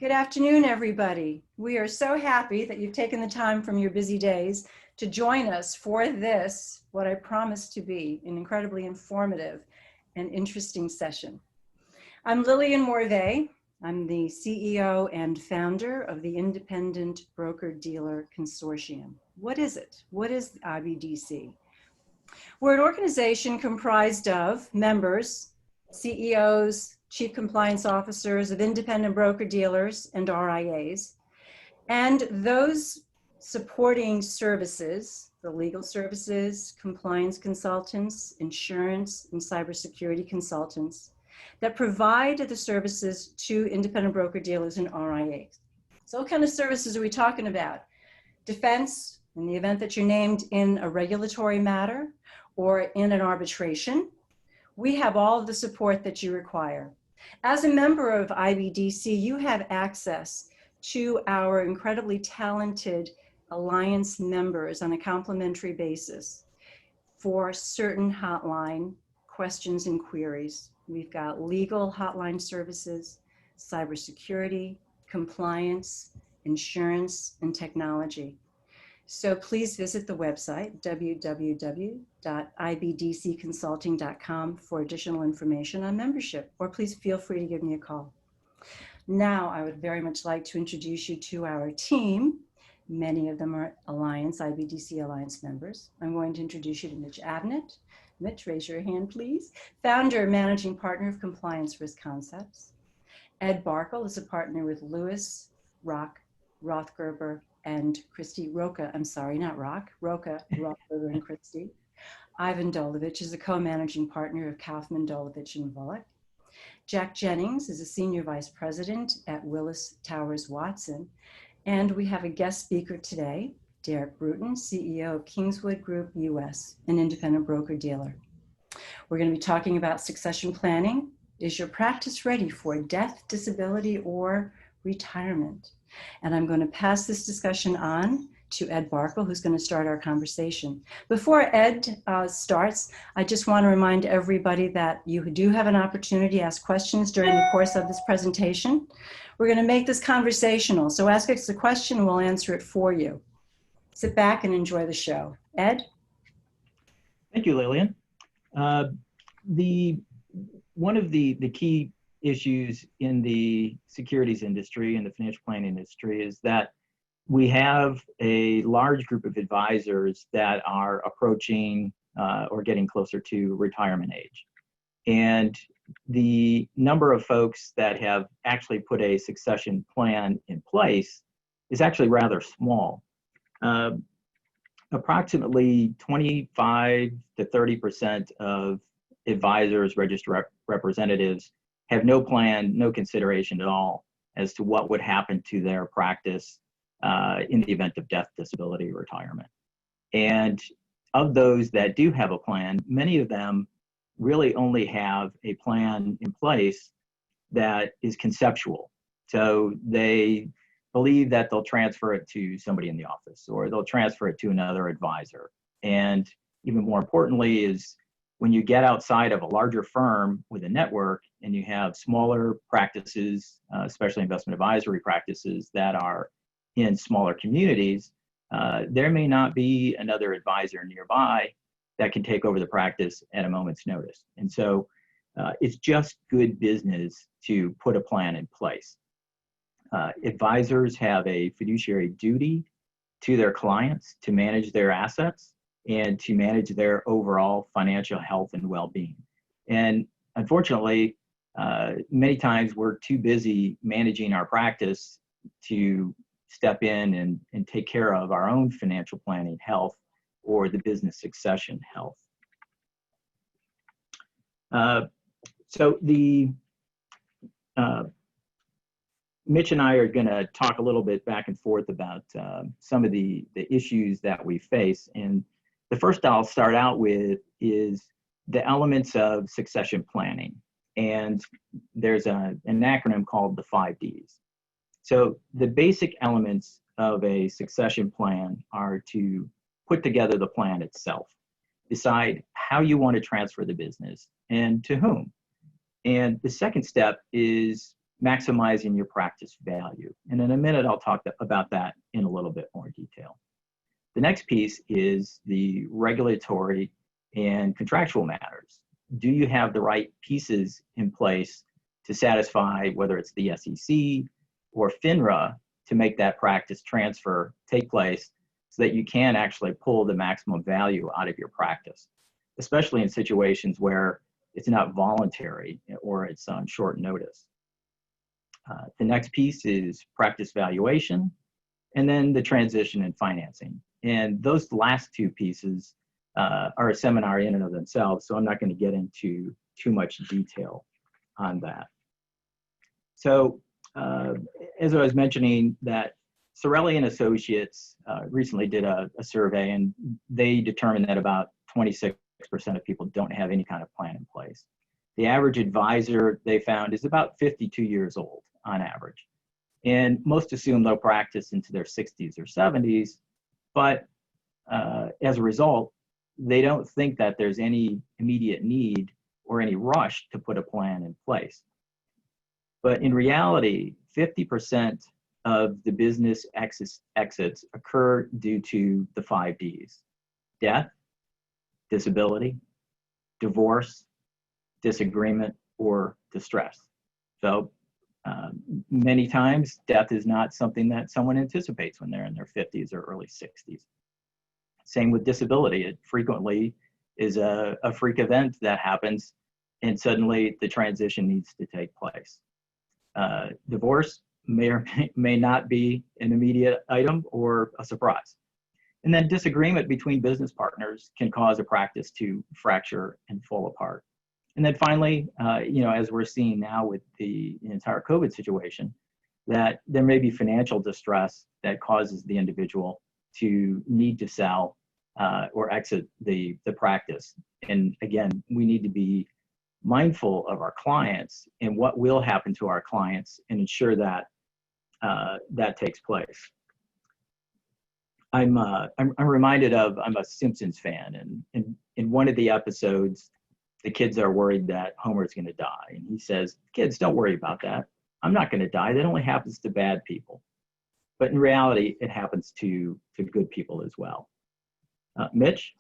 Good afternoon, everybody. We are so happy that you've taken the time from your busy days to join us for this, what I promise to be an incredibly informative and interesting session. I'm Lillian Morvay. I'm the CEO and founder of the Independent Broker-Dealer Consortium. What is it? What is IBDC? We're an organization comprised of members, CEOs, Chief Compliance Officers of independent broker-dealers and RIAs, and those supporting services, the legal services, compliance consultants, insurance, and cybersecurity consultants that provide the services to independent broker-dealers and RIAs. So what kind of services are we talking about? Defense, in the event that you're named in a regulatory matter or in an arbitration. We have all of the support that you require. As a member of IBDC, you have access to our incredibly talented alliance members on a complimentary basis for certain hotline questions and queries. We've got legal hotline services, cybersecurity, compliance, insurance, and technology. So please visit the website, www.ibdcconsulting.com, for additional information on membership, or please feel free to give me a call. Now, I would very much like to introduce you to our team. Many of them are IBDC Alliance members. I'm going to introduce you to Mitch Avnet. Mitch, raise your hand, please. Founder and managing partner of Compliance Risk Concepts. Ed Barkle is a partner with Lewis, Rothgerber, and Christy Roca, I'm sorry, not Rock, Roca, Rothgerber and Christy. Ivan Dolovich is a co-managing partner of Kaufman, Dolovich and Volek. Jack Jennings is a senior vice president at Willis Towers Watson. And we have a guest speaker today, Derek Bruton, CEO of Kingswood Group US, an independent broker-dealer. We're going to be talking about succession planning. Is your practice ready for death, disability, or retirement? And I'm going to pass this discussion on to Ed Barkle, who's going to start our conversation. Before Ed starts, I just want to remind everybody that you do have an opportunity to ask questions during the course of this presentation. We're going to make this conversational, so ask us a question and we'll answer it for you. Sit back and enjoy the show. Ed? Thank you, Lillian. One of the key issues in the securities industry and the financial planning industry is that we have a large group of advisors that are approaching or getting closer to retirement age. And the number of folks that have actually put a succession plan in place is actually rather small. Approximately 25 to 30% of advisors, registered representatives, have no plan, no consideration at all as to what would happen to their practice in the event of death, disability, or retirement. And of those that do have a plan, many of them really only have a plan in place that is conceptual. So they believe that they'll transfer it to somebody in the office, or they'll transfer it to another advisor. And even more importantly is when you get outside of a larger firm with a network and you have smaller practices, especially investment advisory practices that are in smaller communities, there may not be another advisor nearby that can take over the practice at a moment's notice. And so it's just good business to put a plan in place. Advisors have a fiduciary duty to their clients to manage their assets and to manage their overall financial health and well-being. And unfortunately, many times we're too busy managing our practice to step in and take care of our own financial planning health or the business succession health. Mitch and I are going to talk a little bit back and forth about some of the issues that we face. And the first I'll start out with is the elements of succession planning. And there's an acronym called the 5 Ds. So the basic elements of a succession plan are to put together the plan itself, decide how you want to transfer the business and to whom. And the second step is maximizing your practice value. And in a minute, I'll talk about that in a little bit more detail. The next piece is the regulatory and contractual matters. Do you have the right pieces in place to satisfy whether it's the SEC or FINRA to make that practice transfer take place so that you can actually pull the maximum value out of your practice, especially in situations where it's not voluntary or it's on short notice. The next piece is practice valuation, and then the transition and financing. And those last two pieces are a seminar in and of themselves, so I'm not going to get into too much detail on that. So as I was mentioning, that Sorelli and Associates recently did a survey, and they determined that about 26% of people don't have any kind of plan in place. The average advisor they found is about 52 years old on average. And most assume they'll practice into their 60s or 70s, but as a result, they don't think that there's any immediate need or any rush to put a plan in place. But in reality, 50% of the business exits occur due to the 5 Ds: death, disability, divorce, disagreement, or distress. So many times, death is not something that someone anticipates when they're in their 50s or early 60s. Same with disability. It frequently is a freak event that happens, and suddenly the transition needs to take place. Divorce may or may not be an immediate item or a surprise. And then disagreement between business partners can cause a practice to fracture and fall apart. And then finally, as we're seeing now with the entire COVID situation, that there may be financial distress that causes the individual to need to sell or exit the practice. And again, we need to be mindful of our clients and what will happen to our clients and ensure that that takes place. I'm reminded of, I'm a Simpsons fan, and in one of the episodes, the kids are worried that Homer's going to die. And he says, kids, don't worry about that. I'm not going to die. That only happens to bad people. But in reality, it happens to good people as well. Mitch?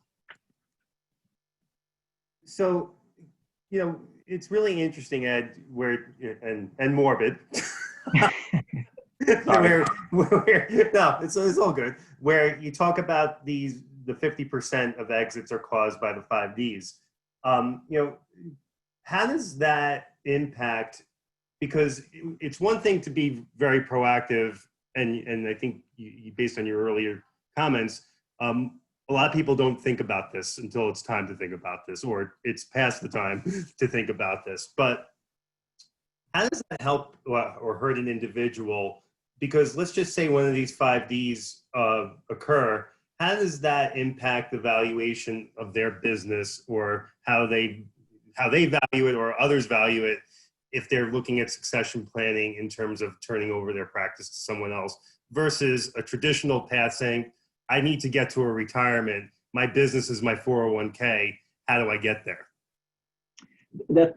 So, it's really interesting, Ed, and morbid. No, it's all good. Where you talk about the 50% of exits are caused by the 5 Ds. How does that impact? Because it's one thing to be very proactive, and I think you based on your earlier comments, a lot of people don't think about this until it's time to think about this, or it's past the time to think about this. But how does that help or hurt an individual? Because let's just say one of these 5 Ds occur. How does that impact the valuation of their business, or how they value it or others value it if they're looking at succession planning in terms of turning over their practice to someone else versus a traditional path saying, I need to get to a retirement. My business is my 401k. How do I get there?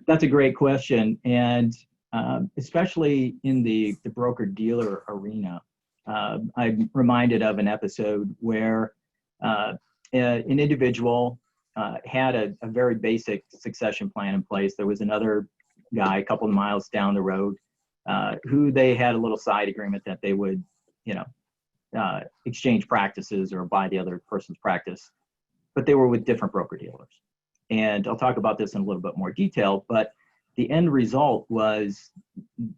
That's a great question. And especially in the broker-dealer arena, I'm reminded of an episode where an individual had a very basic succession plan in place. There was another guy a couple of miles down the road who they had a little side agreement that they would, exchange practices or buy the other person's practice, but they were with different broker-dealers. And I'll talk about this in a little bit more detail, but the end result was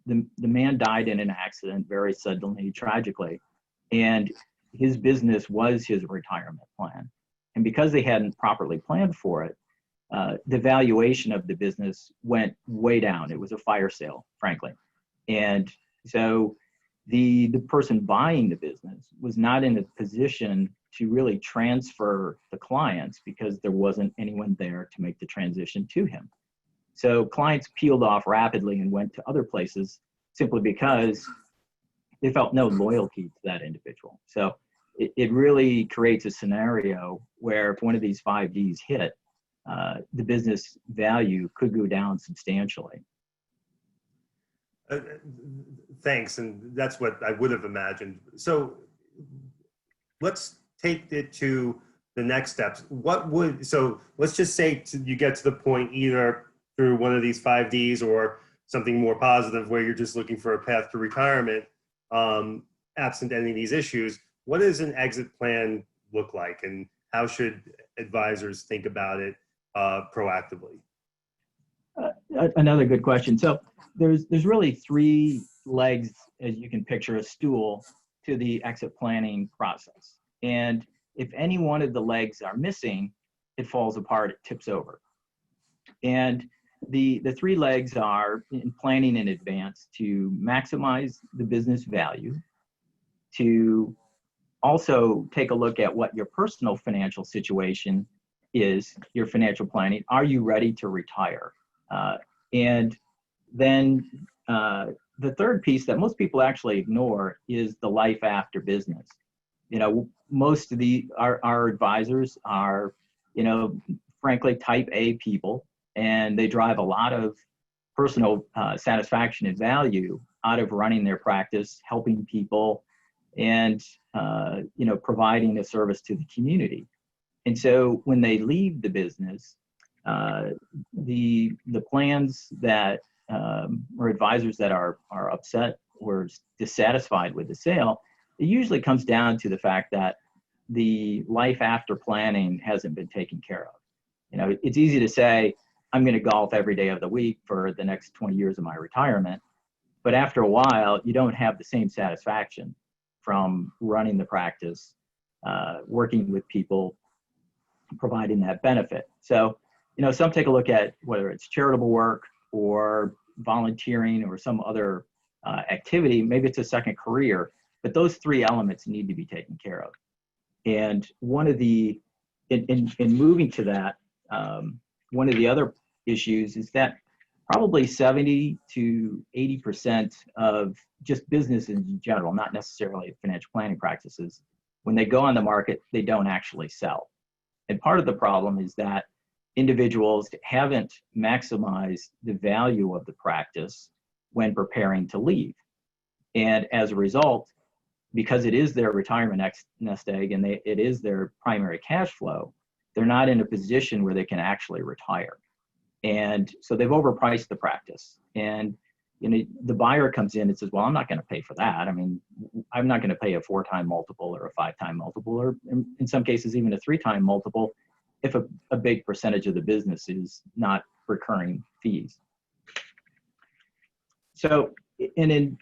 the man died in an accident very suddenly, tragically, and his business was his retirement plan. And because they hadn't properly planned for it, the valuation of the business went way down. It was a fire sale, frankly. And so the person buying the business was not in a position to really transfer the clients because there wasn't anyone there to make the transition to him. So clients peeled off rapidly and went to other places simply because they felt no loyalty to that individual. So it really creates a scenario where if one of these 5 Ds hit, the business value could go down substantially. Thanks, and that's what I would have imagined. So let's take it to the next steps. So let's just say you get to the point either through one of these 5Ds or something more positive where you're just looking for a path to retirement, absent any of these issues. What does an exit plan look like, and how should advisors think about it proactively? Another good question. So there's really three legs, as you can picture a stool, to the exit planning process. And if any one of the legs are missing, it falls apart, it tips over. And the three legs are in planning in advance to maximize the business value, to also take a look at what your personal financial situation is, your financial planning. Are you ready to retire? And then the third piece that most people actually ignore is the life after business. You know, most of our advisors are, you know, frankly, type A people, and they drive a lot of personal satisfaction and value out of running their practice, helping people, and you know, providing a service to the community. And so when they leave the business, the plans that or advisors that are upset or dissatisfied with the sale, it usually comes down to the fact that the life after planning hasn't been taken care of. You know, it's easy to say, I'm going to golf every day of the week for the next 20 years of my retirement, but after a while, you don't have the same satisfaction from running the practice, working with people, providing that benefit. So, you know, some take a look at whether it's charitable work or volunteering or some other activity, maybe it's a second career, but those three elements need to be taken care of. And one of the, in moving to that, one of the other issues is that probably 70 to 80% of just business in general, not necessarily financial planning practices, when they go on the market, they don't actually sell. And part of the problem is that individuals haven't maximized the value of the practice when preparing to leave. And as a result, because it is their retirement nest egg and it is their primary cash flow, they're not in a position where they can actually retire. And so they've overpriced the practice. And you know, the buyer comes in and says, well, I'm not going to pay for that. I mean, I'm not going to pay a 4-time multiple or a 5-time multiple, or in some cases, even a 3-time multiple, if a big percentage of the business is not recurring fees. So, and in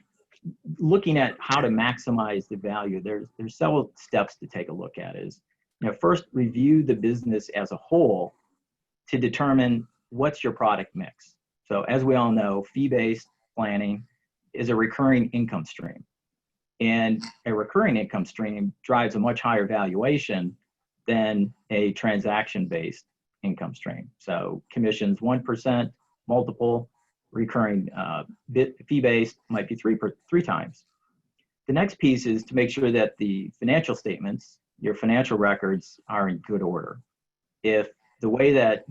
looking at how to maximize the value, there's several steps to take a look at. Is, you know, first, review the business as a whole to determine what's your product mix. So as we all know, fee-based planning is a recurring income stream. And a recurring income stream drives a much higher valuation than a transaction-based income stream. So commissions 1%, multiple, recurring fee-based might be three times. The next piece is to make sure that the financial statements, your financial records, are in good order. If the way that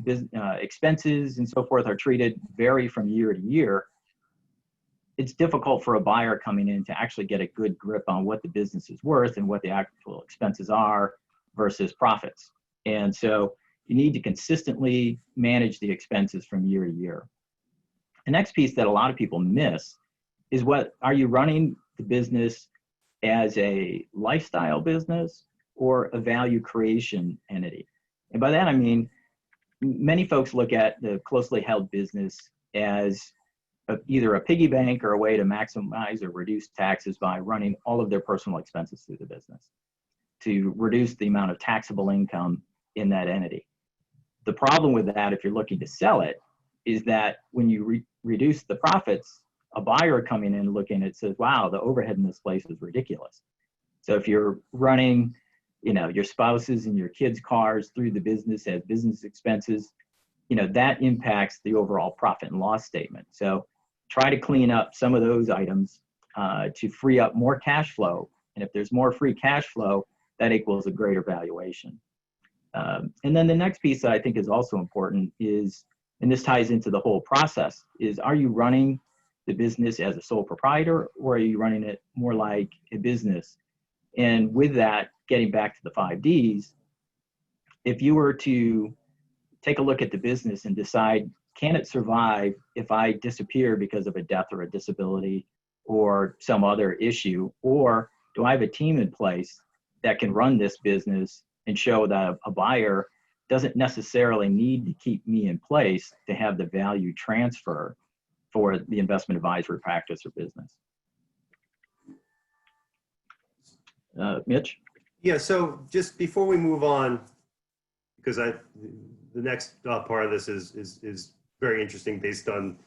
expenses and so forth are treated vary from year to year, it's difficult for a buyer coming in to actually get a good grip on what the business is worth and what the actual expenses are versus profits. And so you need to consistently manage the expenses from year to year. The next piece that a lot of people miss is, what are you running the business as a lifestyle business or a value creation entity? And by that I mean, many folks look at the closely held business as either a piggy bank or a way to maximize or reduce taxes by running all of their personal expenses through the business to reduce the amount of taxable income in that entity. The problem with that, if you're looking to sell it, is that when you reduce the profits, a buyer coming in looking at it says, wow, the overhead in this place is ridiculous. So if you're running, you know, your spouses and your kids' cars through the business as business expenses, you know, that impacts the overall profit and loss statement. So try to clean up some of those items to free up more cash flow. And if there's more free cash flow, that equals a greater valuation. And then the next piece that I think is also important is, and this ties into the whole process, is, are you running the business as a sole proprietor, or are you running it more like a business? And with that, getting back to the 5Ds, if you were to take a look at the business and decide, can it survive if I disappear because of a death or a disability or some other issue? Or do I have a team in place that can run this business and show that a buyer doesn't necessarily need to keep me in place to have the value transfer for the investment advisory practice or business? Mitch? Yeah, so just before we move on, because the next part of this is very interesting based on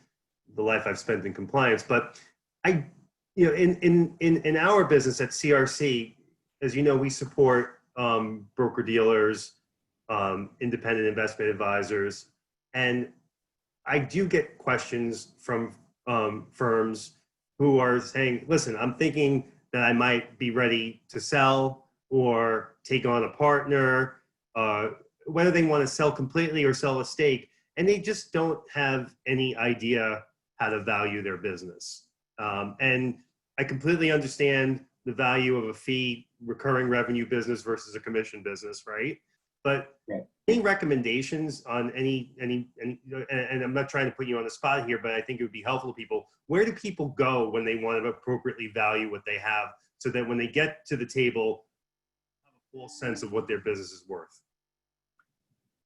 the life I've spent in compliance. But in our business at CRC, as you know, we support broker dealers, independent investment advisors, and I do get questions from firms who are saying, listen, I'm thinking that I might be ready to sell or take on a partner, whether they want to sell completely or sell a stake, and they just don't have any idea how to value their business. And I completely understand the value of a fee recurring revenue business versus a commission business, right? But any recommendations on any, and I'm not trying to put you on the spot here, but I think it would be helpful to people. Where do people go when they want to appropriately value what they have so that when they get to the table, have a full sense of what their business is worth?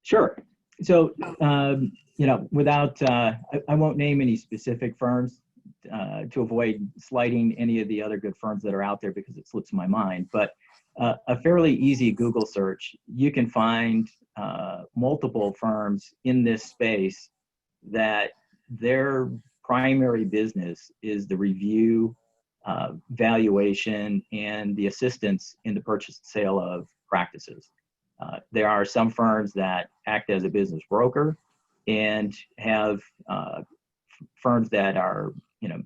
Sure. So, without, I won't name any specific firms to avoid slighting any of the other good firms that are out there because it slips my mind, but a fairly easy Google search, you can find multiple firms in this space that their primary business is the review, valuation, and the assistance in the purchase and sale of practices. There are some firms that act as a business broker and have firms that are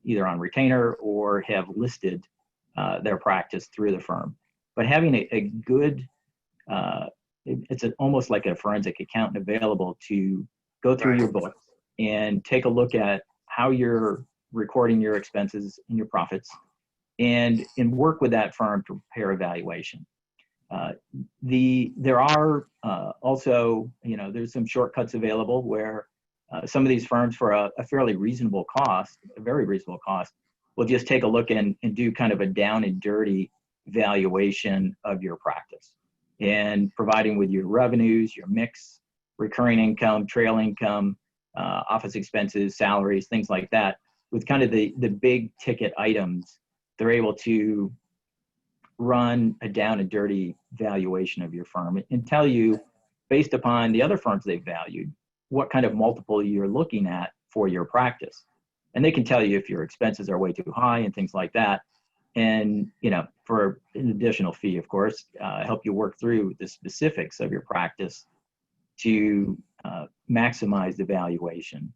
either on retainer or have listed their practice through the firm. But having a good, it's almost like a forensic accountant available to go through your books and take a look at how you're recording your expenses and your profits and work with that firm to prepare a valuation. There are also, there's some shortcuts available where some of these firms for a fairly reasonable cost, a very reasonable cost, will just take a look and do kind of a down and dirty valuation of your practice and providing with your revenues, your mix, recurring income, trail income, office expenses, salaries, things like that, with kind of the big ticket items. They're able to run a down and dirty valuation of your firm and tell you, based upon the other firms they've valued, what kind of multiple you're looking at for your practice. And they can tell you if your expenses are way too high and things like that. And, for an additional fee, of course, help you work through the specifics of your practice to maximize the valuation.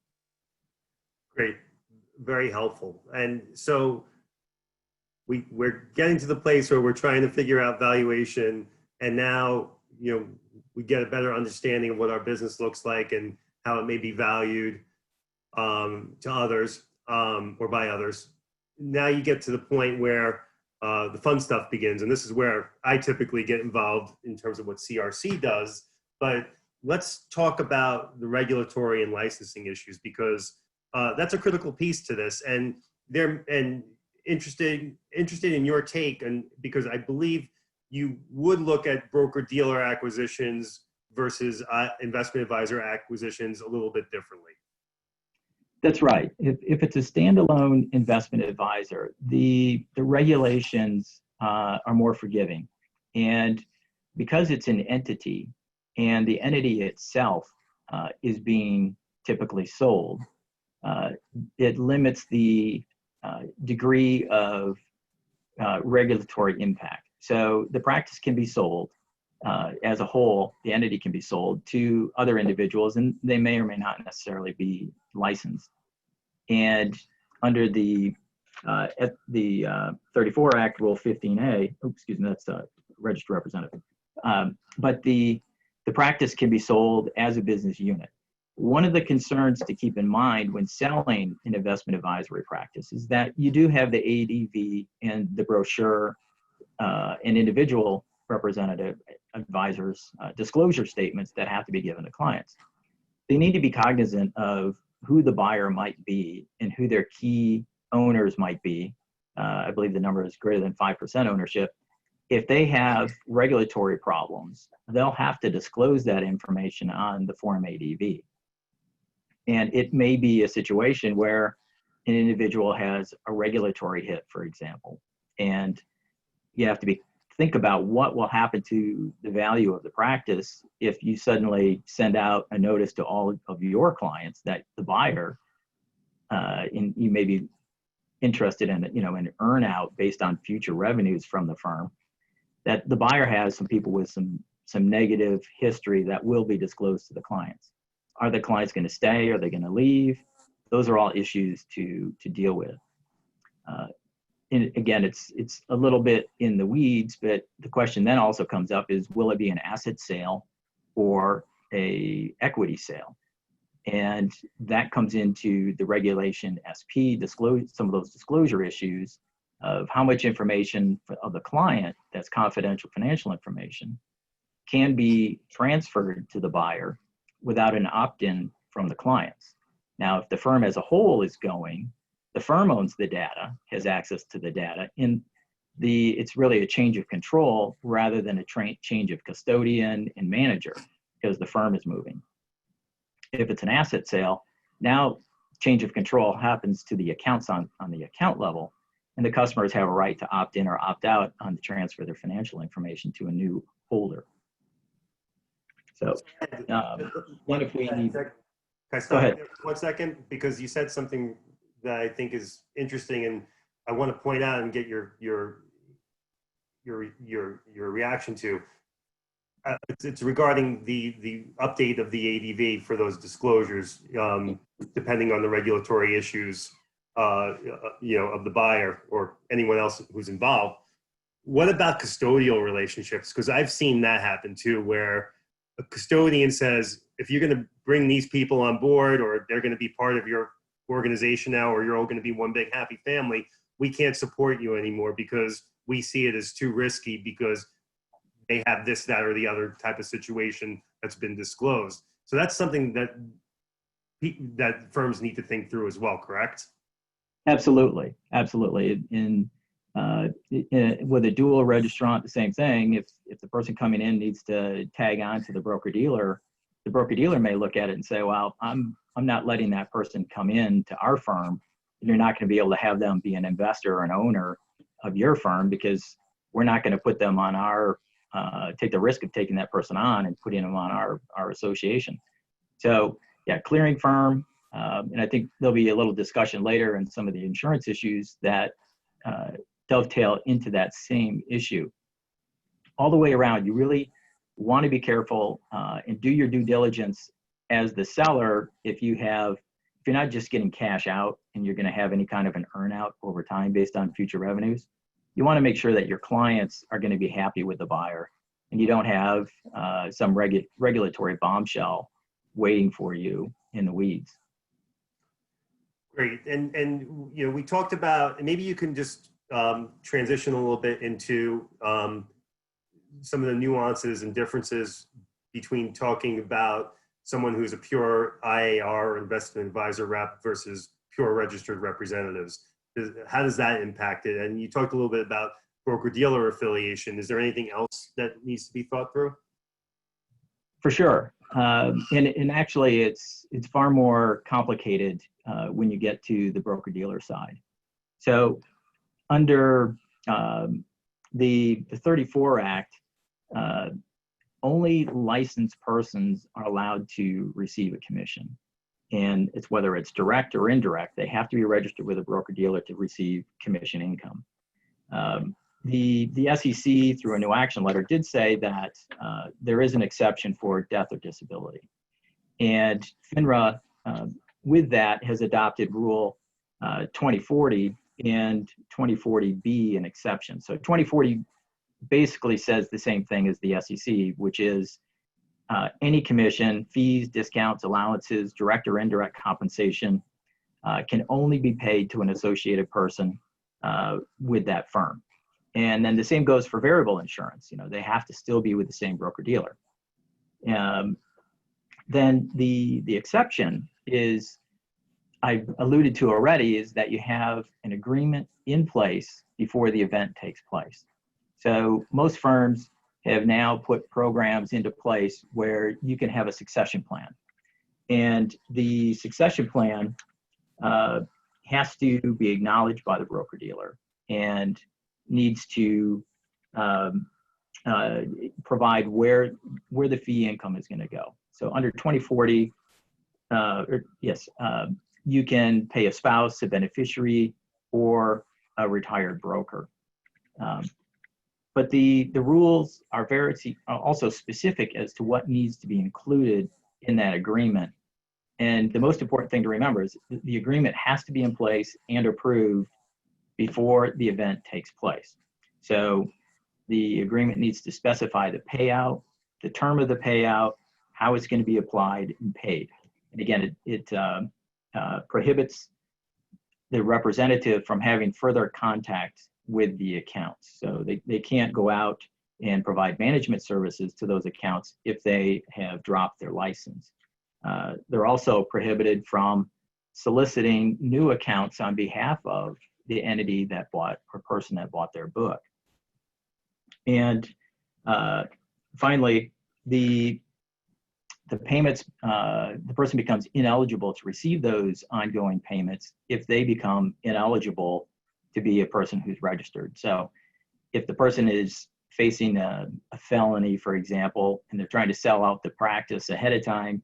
Great. Very helpful. And so we're getting to the place where we're trying to figure out valuation. And now, we get a better understanding of what our business looks like and how it may be valued to others or by others. Now you get to the point where the fun stuff begins. And this is where I typically get involved in terms of what CRC does. But let's talk about the regulatory and licensing issues, because that's a critical piece to this. And they're interested in your take, and because I believe you would look at broker-dealer acquisitions versus investment advisor acquisitions a little bit differently. That's right. If it's a standalone investment advisor, the regulations are more forgiving. And because it's an entity and the entity itself is being typically sold, it limits the degree of regulatory impact. So the practice can be sold as a whole, the entity can be sold to other individuals, and they may or may not necessarily be licensed. And under the 34 Act, Rule 15A, that's a registered representative. But the practice can be sold as a business unit. one of the concerns to keep in mind when selling an investment advisory practice is that you do have the ADV and the brochure and individual representative advisors disclosure statements that have to be given to clients. They need to be cognizant of who the buyer might be and who their key owners might be. I believe the number is greater than 5% ownership. If they have regulatory problems, they'll have to disclose that information on the Form ADV. And it may be a situation where an individual has a regulatory hit, for example, and you have to think about what will happen to the value of the practice if you suddenly send out a notice to all of your clients that the buyer, you may be interested in, an earn out based on future revenues from the firm, that the buyer has some people with some negative history that will be disclosed to the clients. Are the clients going to stay? Are they going to leave? Those are all issues to deal with. And again, it's a little bit in the weeds, but the question then also comes up is, will it be an asset sale or a equity sale? And that comes into the regulation SP, some of those disclosure issues of how much information of the client that's confidential financial information can be transferred to the buyer without an opt-in from the clients. Now, if the firm as a whole is going, the firm owns the data, has access to the data, and it's really a change of control rather than a change of custodian and manager because the firm is moving. If it's an asset sale, now change of control happens to the accounts on the account level, and the customers have a right to opt in or opt out on the transfer of their financial information to a new holder. So, what if we need? Can I stop there for 1 second? Because you said something that I think is interesting, and I want to point out and get your reaction to. It's regarding the update of the ADV for those disclosures, depending on the regulatory issues, of the buyer or anyone else who's involved. What about custodial relationships? Because I've seen that happen too, where a custodian says, if you're going to bring these people on board, or they're going to be part of your organization now, or you're all going to be one big happy family, we can't support you anymore because we see it as too risky because they have this, that, or the other type of situation that's been disclosed. So that's something that firms need to think through as well, correct? Absolutely. With a dual registrant, the same thing. If the person coming in needs to tag on to the broker-dealer, the broker-dealer may look at it and say, well, I'm not letting that person come in to our firm. You're not going to be able to have them be an investor or an owner of your firm because we're not going to put them on our, take the risk of taking that person on and putting them on our association. So yeah, clearing firm, and I think there'll be a little discussion later in some of the insurance issues that dovetail into that same issue. All the way around, you really want to be careful and do your due diligence as the seller. If you're not just getting cash out and you're going to have any kind of an earn out over time based on future revenues, you want to make sure that your clients are going to be happy with the buyer and you don't have some regulatory bombshell waiting for you in the weeds. Great. And we talked about, and maybe you can just transition a little bit into some of the nuances and differences between talking about someone who's a pure IAR, investment advisor rep, versus pure registered representatives. How does that impact it? And you talked a little bit about broker-dealer affiliation. Is there anything else that needs to be thought through? For sure. And actually, it's far more complicated when you get to the broker-dealer side. So under the 34 Act, only licensed persons are allowed to receive a commission. And it's whether it's direct or indirect, they have to be registered with a broker-dealer to receive commission income. The SEC, through a no action letter, did say that there is an exception for death or disability. And FINRA, with that, has adopted Rule 2040 and 2040B an exception. So 2040 basically says the same thing as the SEC, which is any commission, fees, discounts, allowances, direct or indirect compensation can only be paid to an associated person with that firm. And then the same goes for variable insurance. You know, they have to still be with the same broker-dealer. Then the exception is, I've alluded to already, is that you have an agreement in place before the event takes place. So most firms have now put programs into place where you can have a succession plan. And the succession plan has to be acknowledged by the broker-dealer and needs to provide where the fee income is going to go. So under 2040, you can pay a spouse, a beneficiary, or a retired broker. But the rules are also specific as to what needs to be included in that agreement. And the most important thing to remember is the agreement has to be in place and approved before the event takes place. So the agreement needs to specify the payout, the term of the payout, how it's going to be applied and paid. And again, it prohibits the representative from having further contact with the accounts. So they can't go out and provide management services to those accounts if they have dropped their license. They're also prohibited from soliciting new accounts on behalf of the entity that bought or person that bought their book. And finally, the payments, the person becomes ineligible to receive those ongoing payments if they become ineligible to be a person who's registered. So if the person is facing a felony, for example, and they're trying to sell out the practice ahead of time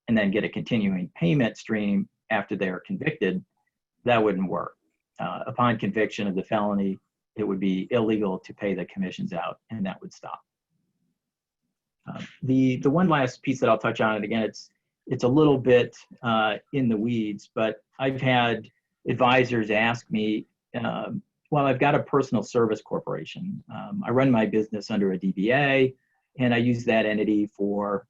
and then get a continuing payment stream after they're convicted, that wouldn't work. Upon conviction of the felony, it would be illegal to pay the commissions out, and that would stop. The one last piece that I'll touch on, and again, it's a little bit in the weeds, but I've had advisors ask me, well, I've got a personal service corporation. I run my business under a DBA, and I use that entity for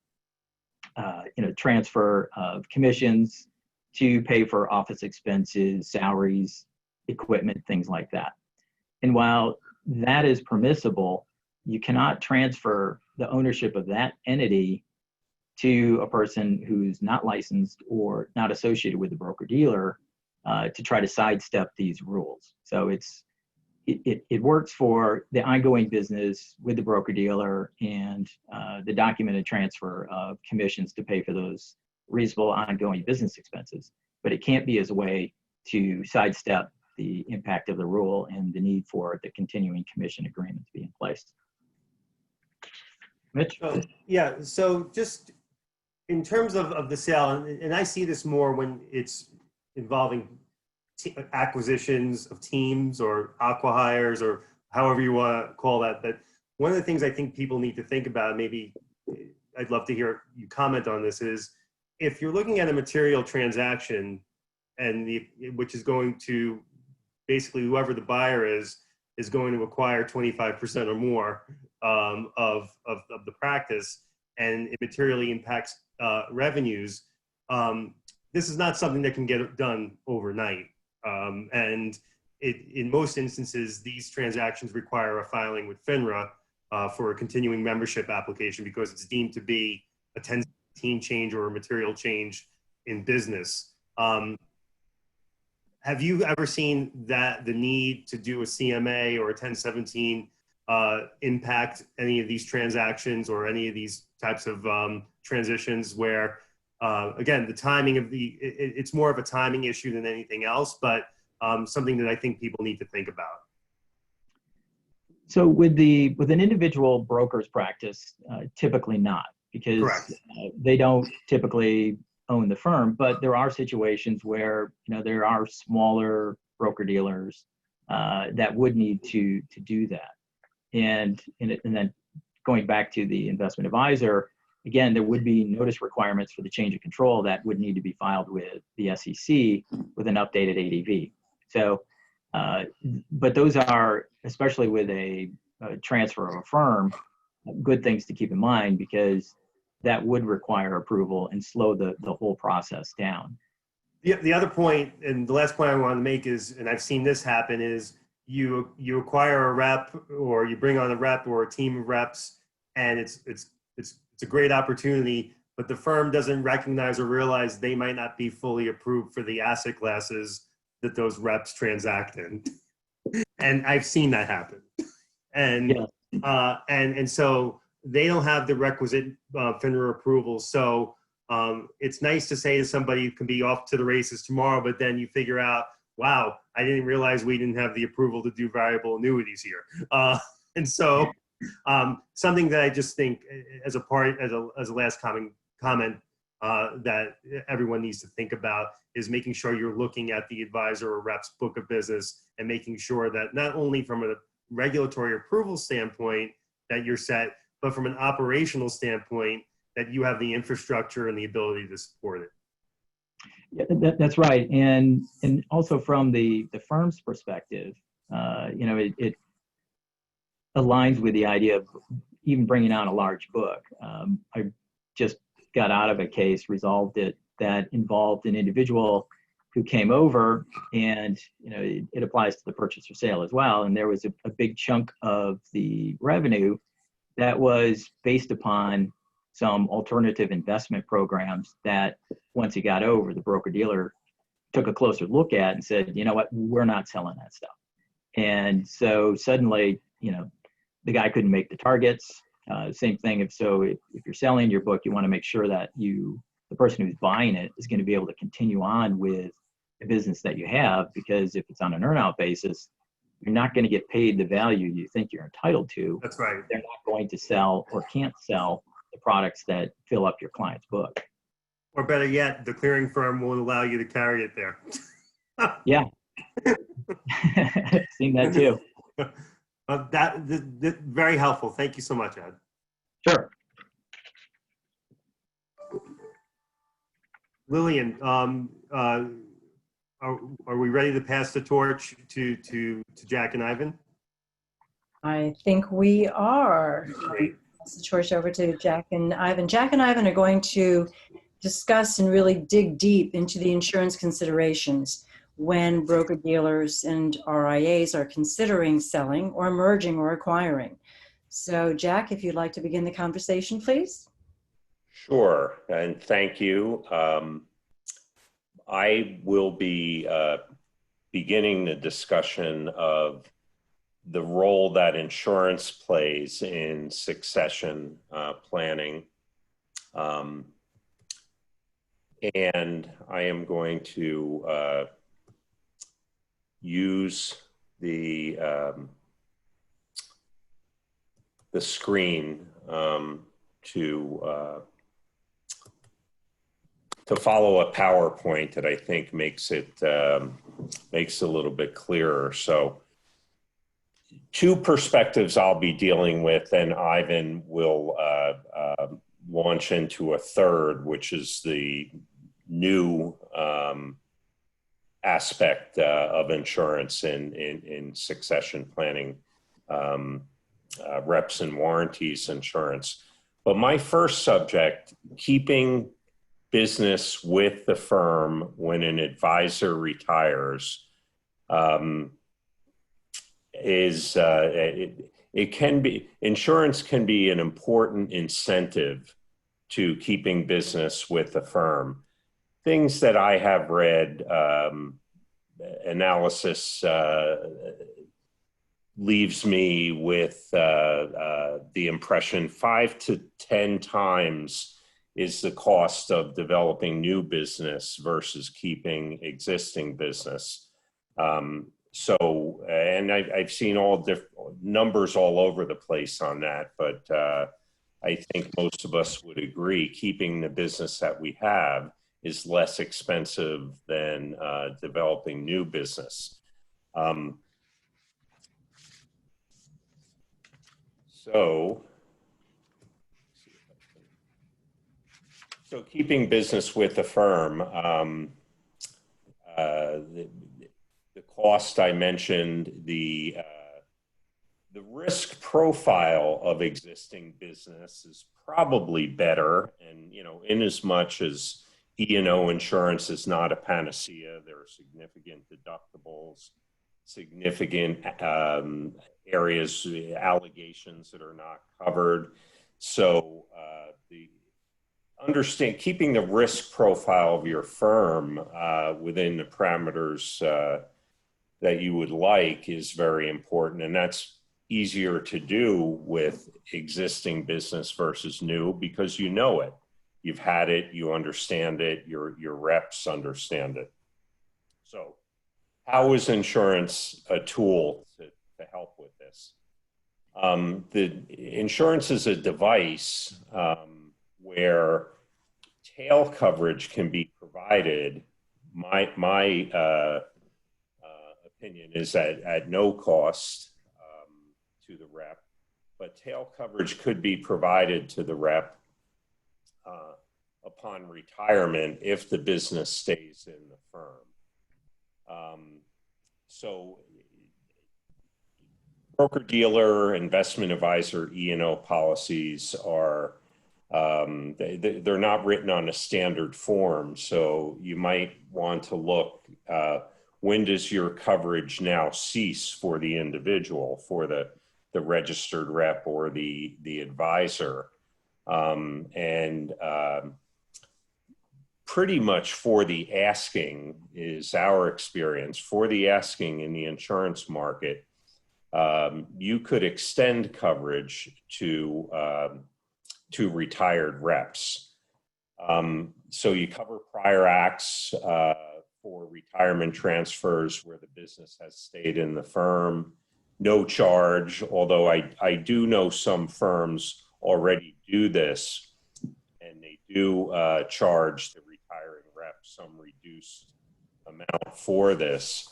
transfer of commissions to pay for office expenses, salaries, equipment, things like that. And while that is permissible, you cannot transfer the ownership of that entity to a person who's not licensed or not associated with the broker-dealer to try to sidestep these rules. So it works for the ongoing business with the broker-dealer and the documented transfer of commissions to pay for those reasonable ongoing business expenses, but it can't be as a way to sidestep the impact of the rule and the need for the continuing commission agreement to be in place. Mitch? Yeah, so just in terms of the sale, and I see this more when it's involving acquisitions of teams or acqui-hires or however you want to call that, but one of the things I think people need to think about, maybe I'd love to hear you comment on this, is if you're looking at a material transaction and which is going to basically whoever the buyer is going to acquire 25% or more of the practice, and it materially impacts revenues. This is not something that can get done overnight. And in most instances, these transactions require a filing with FINRA for a continuing membership application because it's deemed to be a 1017 change or a material change in business. Have you ever seen that the need to do a CMA or a 1017 impact any of these transactions or any of these types of transitions where, again, the timing of it's more of a timing issue than anything else, but something that I think people need to think about. So with an individual broker's practice, typically not, because they don't typically own the firm, but there are situations where there are smaller broker dealers that would need to do that. And then going back to the investment advisor, again, there would be notice requirements for the change of control that would need to be filed with the SEC with an updated ADV. So, but those are, especially with a transfer of a firm, good things to keep in mind, because that would require approval and slow the whole process down. The other point, and the last point I want to make is, and I've seen this happen, is you acquire a rep, or you bring on a rep or a team of reps, and it's a great opportunity, but the firm doesn't recognize or realize they might not be fully approved for the asset classes that those reps transact in. And I've seen that happen. And Yeah. and so they don't have the requisite FINRA approval. So it's nice to say to somebody you can be off to the races tomorrow, but then you figure out, wow, I didn't realize we didn't have the approval to do variable annuities here. And so something that I just think as a last comment that everyone needs to think about is making sure you're looking at the advisor or rep's book of business and making sure that not only from a regulatory approval standpoint that you're set, but from an operational standpoint that you have the infrastructure and the ability to support it. Yeah, that's right. And also from the firm's perspective, it aligns with the idea of even bringing on a large book. I just got out of a case, resolved it, that involved an individual who came over, and it applies to the purchase or sale as well. And there was a big chunk of the revenue that was based upon some alternative investment programs that once he got over, the broker-dealer took a closer look at and said, you know what, we're not selling that stuff. And so suddenly, the guy couldn't make the targets. Same thing. If you're selling your book, you want to make sure that the person who's buying it is going to be able to continue on with the business that you have, because if it's on an earn-out basis, you're not going to get paid the value you think you're entitled to. That's right. They're not going to sell or can't sell the products that fill up your client's book. Or better yet, the clearing firm won't allow you to carry it there. Yeah. Seen that too. That very helpful. Thank you so much, Ed. Sure. Lillian, are we ready to pass the torch to Jack and Ivan? I think we are. Great. Pass the torch over to Jack and Ivan. Jack and Ivan are going to discuss and really dig deep into the insurance considerations when broker-dealers and RIAs are considering selling or merging or acquiring. So Jack, if you'd like to begin the conversation, please. Sure, and thank you. I will be beginning the discussion of the role that insurance plays in succession planning. And I am going to use the screen to follow a PowerPoint that I think makes it a little bit clearer. So, two perspectives I'll be dealing with, and Ivan will launch into a third, which is the new aspect of insurance in succession planning, reps and warranties insurance. But my first subject, keeping business with the firm when an advisor retires, is it can be, insurance can be an important incentive to keeping business with the firm. Things that I have read, analysis leaves me with the impression 5 to 10 times is the cost of developing new business versus keeping existing business. And I've seen all different numbers all over the place on that, but I think most of us would agree keeping the business that we have is less expensive than developing new business. So keeping business with the firm, the cost I mentioned, the The risk profile of existing business is probably better, and in as much as E&O insurance is not a panacea, there are significant deductibles, significant areas, allegations that are not covered. So keeping the risk profile of your firm within the parameters that you would like is very important, and that's easier to do with existing business versus new because you know it. You've had it, you understand it, your reps understand it. So how is insurance a tool to help with this? The insurance is a device where tail coverage can be provided. My opinion is that at no cost to the rep, but tail coverage could be provided to the rep upon retirement if the business stays in the firm. So broker-dealer, investment advisor, E&O policies are, they're not written on a standard form. So you might want to look, when does your coverage now cease for the individual, for the registered rep or the advisor? Pretty much for the asking is our experience. For the asking in the insurance market, you could extend coverage to retired reps. So you cover prior acts for retirement transfers where the business has stayed in the firm, no charge, although I do know some firms already do this, and they do charge the retiring rep some reduced amount for this.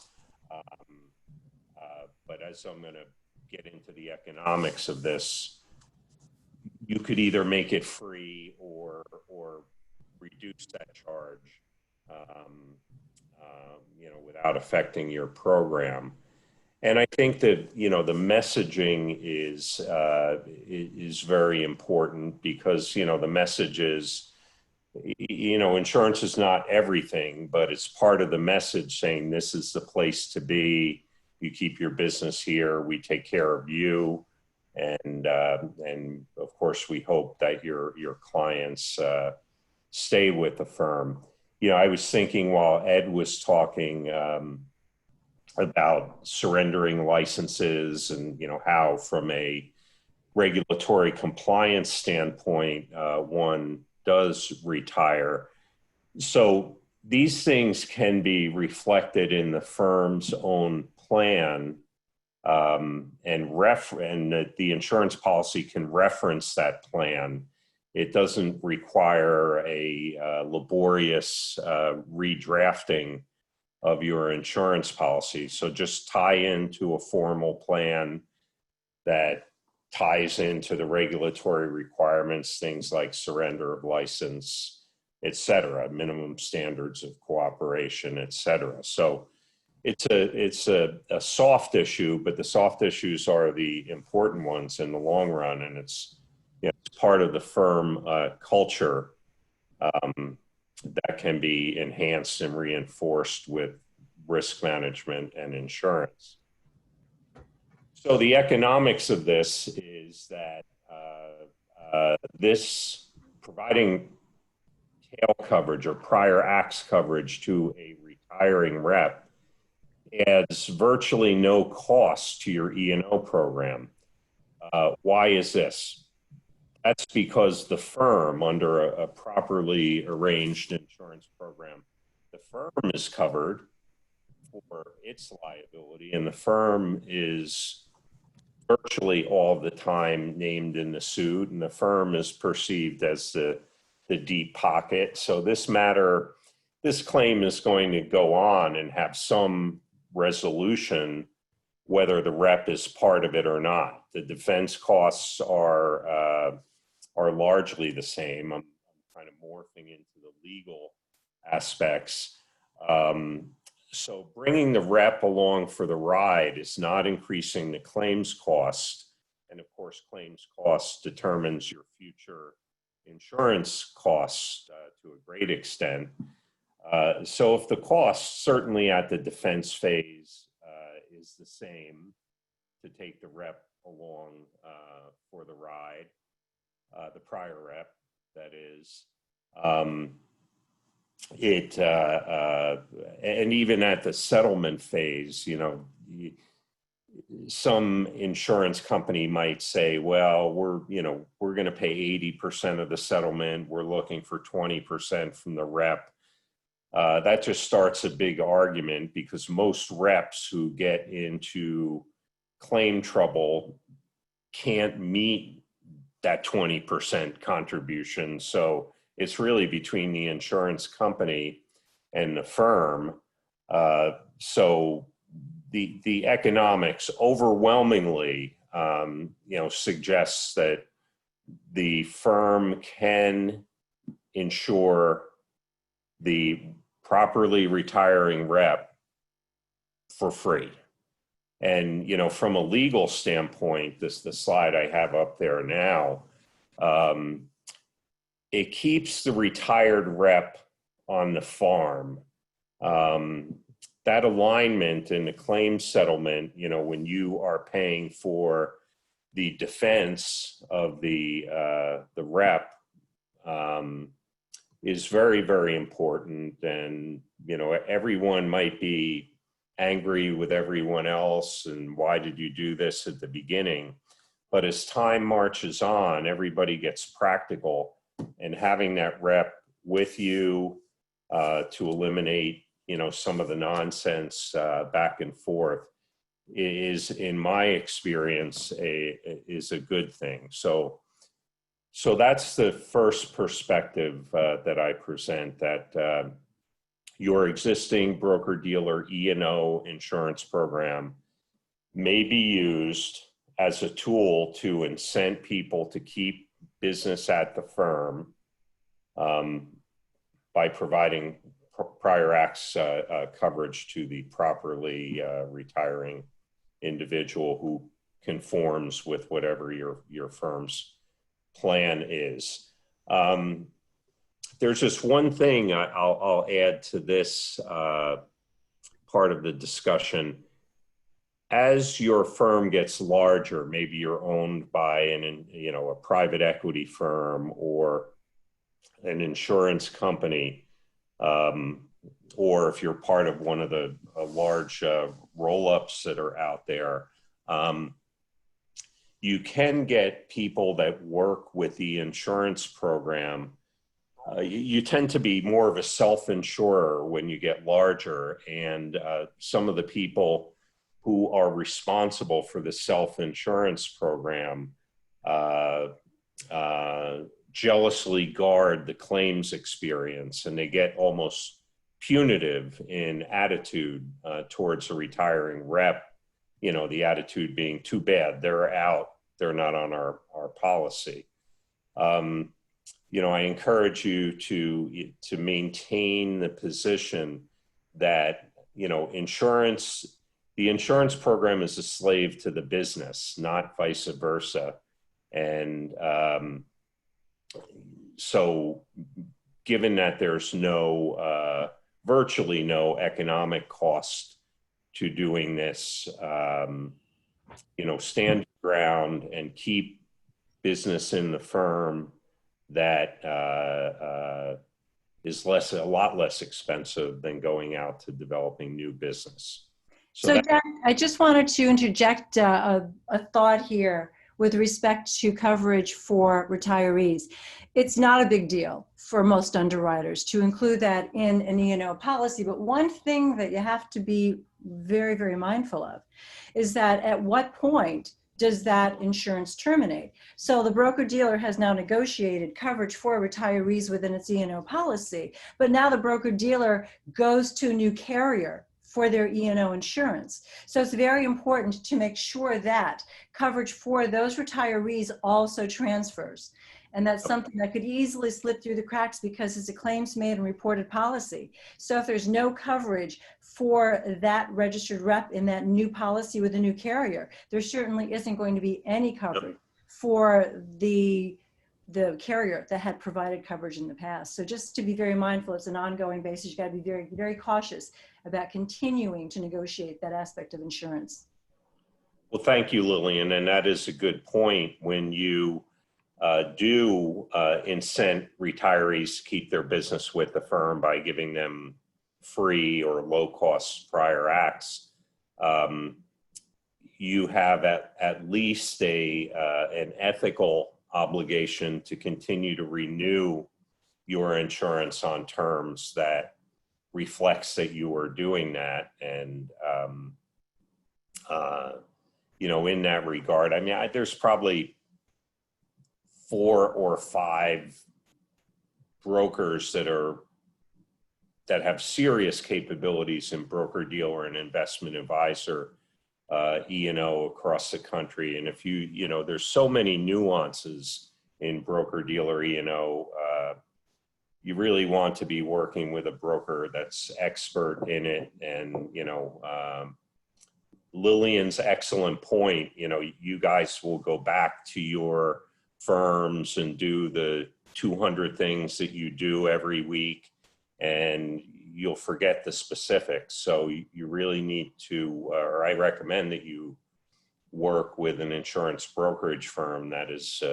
But as I'm going to get into the economics of this, you could either make it free or reduce that charge, without affecting your program. And I think that the messaging is very important because the message is, insurance is not everything, but it's part of the message saying this is the place to be. You keep your business here. We take care of you. And of course, we hope that your clients stay with the firm. I was thinking while Ed was talking about surrendering licenses and, how from a regulatory compliance standpoint, one does retire. So these things can be reflected in the firm's own plan. And that the insurance policy can reference that plan. It doesn't require a laborious redrafting of your insurance policy. So just tie into a formal plan that ties into the regulatory requirements, things like surrender of license, et cetera, minimum standards of cooperation, et cetera. So it's a soft issue, but the soft issues are the important ones in the long run, and it's part of the firm culture that can be enhanced and reinforced with risk management and insurance. So the economics of this is that this providing tail coverage or prior acts coverage to a retiring rep adds virtually no cost to your E&O program. Why is this? That's because the firm, under a properly arranged insurance program, the firm is covered for its liability, and the firm is virtually all the time named in the suit, and the firm is perceived as the deep pocket. So this claim is going to go on and have some resolution, whether the rep is part of it or not. The defense costs are largely the same. I'm kind of morphing into the legal aspects. So bringing the rep along for the ride is not increasing the claims cost. And of course, claims cost determines your future insurance costs to a great extent. So if the cost, certainly at the defense phase, is the same to take the rep along for the ride, the prior rep, that is, and even at the settlement phase, you know, some insurance company might say, well, we're going to pay 80% of the settlement. We're looking for 20% from the rep. That just starts a big argument, because most reps who get into claim trouble can't meet that 20% contribution. So it's really between the insurance company and the firm. So the economics overwhelmingly, suggests that the firm can insure the properly retiring rep for free. And, you know, from a legal standpoint, the slide I have up there now, it keeps the retired rep on the farm. That alignment in the claim settlement, you know, when you are paying for the defense of the rep, is very, very important. And, you know, everyone might be angry with everyone else, and why did you do this at the beginning? But as time marches on, everybody gets practical, and having that rep with you to eliminate, you know, some of the nonsense back and forth is, in my experience, is a good thing. So that's the first perspective that I present, that your existing broker-dealer E&O insurance program may be used as a tool to incent people to keep business at the firm by providing prior acts coverage to the properly retiring individual who conforms with whatever your firm's plan is. There's just one thing I'll add to this part of the discussion. As your firm gets larger, maybe you're owned by a private equity firm or an insurance company, or if you're part of one of the large roll-ups that are out there, you can get people that work with the insurance program. You tend to be more of a self-insurer when you get larger, and some of the people who are responsible for the self-insurance program jealously guard the claims experience, and they get almost punitive in attitude towards a retiring rep, you know, the attitude being, too bad, they're out, they're not on our policy. You know, I encourage you to maintain the position that, you know, the insurance program is a slave to the business, not vice versa. And so given that there's virtually no economic cost to doing this, you know, stand your ground and keep business in the firm that is a lot less expensive than going out to developing new business. So Jack, I just wanted to interject a thought here with respect to coverage for retirees. It's not a big deal for most underwriters to include that in an E&O policy, but one thing that you have to be very, very mindful of is that at what point does that insurance terminate? So the broker-dealer has now negotiated coverage for retirees within its E&O policy, but now the broker-dealer goes to a new carrier for their E&O insurance. So it's very important to make sure that coverage for those retirees also transfers. And that's something that could easily slip through the cracks because it's a claims made and reported policy. So if there's no coverage for that registered rep in that new policy with a new carrier, there certainly isn't going to be any coverage for the carrier that had provided coverage in the past. So just to be very mindful, it's an ongoing basis. You got to be very, very cautious about continuing to negotiate that aspect of insurance. Well, thank you, Lillian. And that is a good point. When you do incent retirees to keep their business with the firm by giving them free or low-cost prior acts, you have at least an ethical obligation to continue to renew your insurance on terms that reflects that you are doing that. And, you know, in that regard, I mean, there's probably 4 or 5 brokers that have serious capabilities in broker dealer and investment advisor E&O across the country. And if you know, there's so many nuances in broker dealer E&O, you really want to be working with a broker that's expert in it. And, you know, Lillian's excellent point, you know, you guys will go back to your firms and do the 200 things that you do every week, and you'll forget the specifics. So you really need to, or I recommend that you work with an insurance brokerage firm that is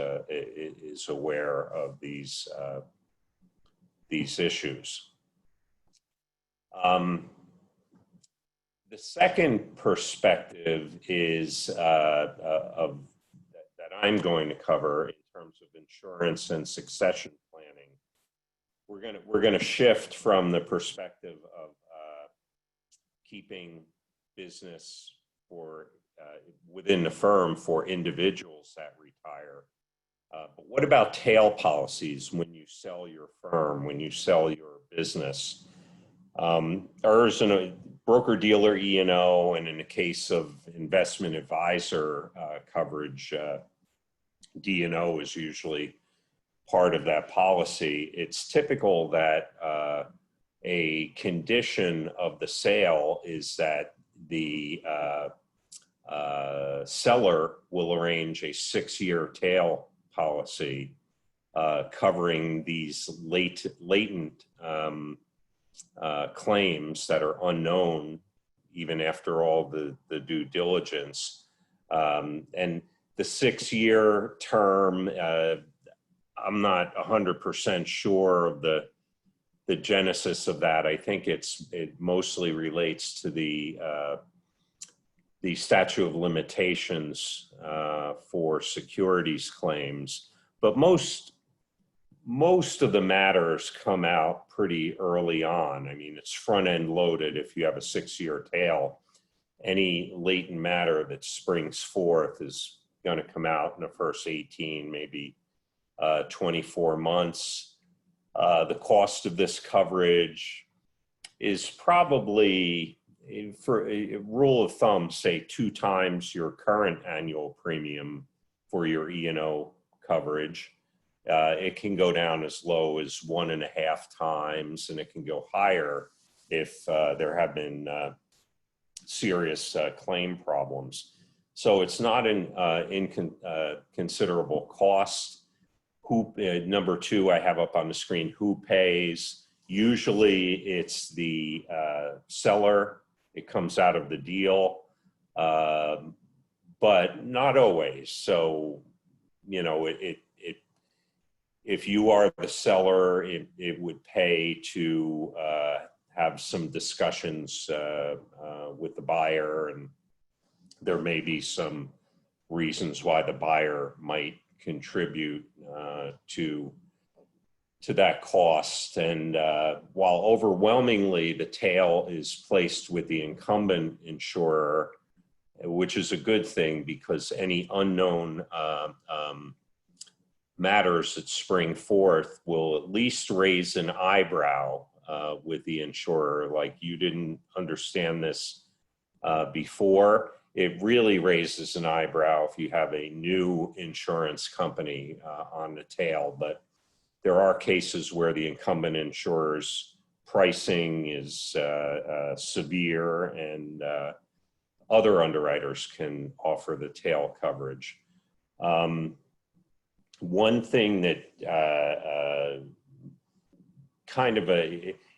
aware of these issues. The second perspective is that I'm going to cover in terms of insurance and succession planning. We're gonna shift from the perspective of keeping business for within the firm for individuals that retire. But what about tail policies when you sell your firm, when you sell your business? Ours in a broker dealer E&O, and in the case of investment advisor coverage, D&O is usually part of that policy. It's typical that a condition of the sale is that the seller will arrange a 6-year tail policy covering these latent claims that are unknown even after all the due diligence. And the 6-year term, I'm not 100% sure of the genesis of that. I think it mostly relates to the statute of limitations for securities claims. But most of the matters come out pretty early on. I mean, it's front end loaded. If you have a 6-year tail, any latent matter that springs forth is going to come out in the first 18, maybe 24 months. The cost of this coverage is probably, for a rule of thumb, say 2 times your current annual premium for your E&O coverage. It can go down as low as 1.5 times, and it can go higher if there have been serious claim problems. So it's not an inconsiderable cost. Number 2, I have up on the screen, who pays? Usually it's the seller. It comes out of the deal, but not always. So, you know, if you are the seller, it would pay to have some discussions with the buyer, and there may be some reasons why the buyer might contribute to that cost. And while overwhelmingly the tail is placed with the incumbent insurer, which is a good thing because any unknown matters that spring forth will at least raise an eyebrow with the insurer, like, you didn't understand this before. it really raises an eyebrow if you have a new insurance company on the tail. But there are cases where the incumbent insurer's pricing is severe, and other underwriters can offer the tail coverage. One thing that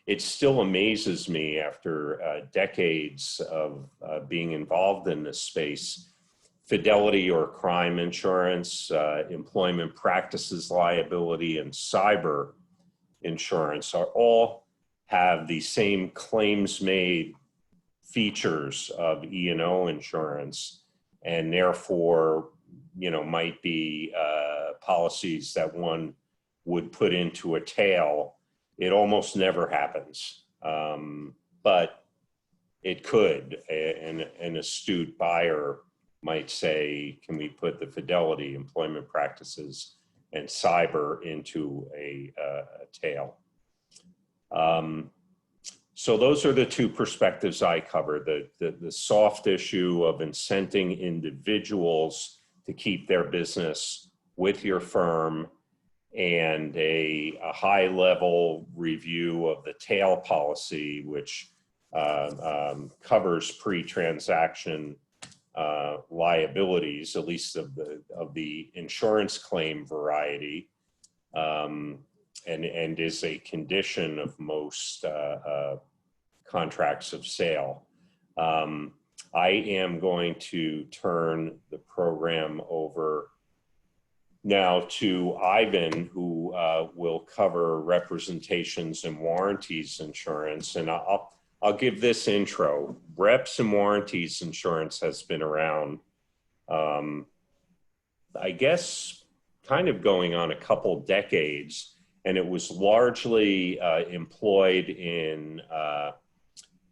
it still amazes me after decades of being involved in this space, fidelity or crime insurance, employment practices liability, and cyber insurance all have the same claims made features of E&O insurance, and therefore, might be policies that one would put into a tail. It almost never happens, but it could. An astute buyer might say, can we put the fidelity, employment practices, and cyber into a tail? So those are the two perspectives I cover, the soft issue of incenting individuals to keep their business with your firm, and a high level review of the tail policy, which covers pre-transaction liabilities, at least of the insurance claim variety, and is a condition of most contracts of sale. I am going to turn the program over now to Ivan, who will cover representations and warranties insurance. And I'll give this intro. Reps and warranties insurance has been around, I guess, kind of going on a couple decades, and it was largely employed in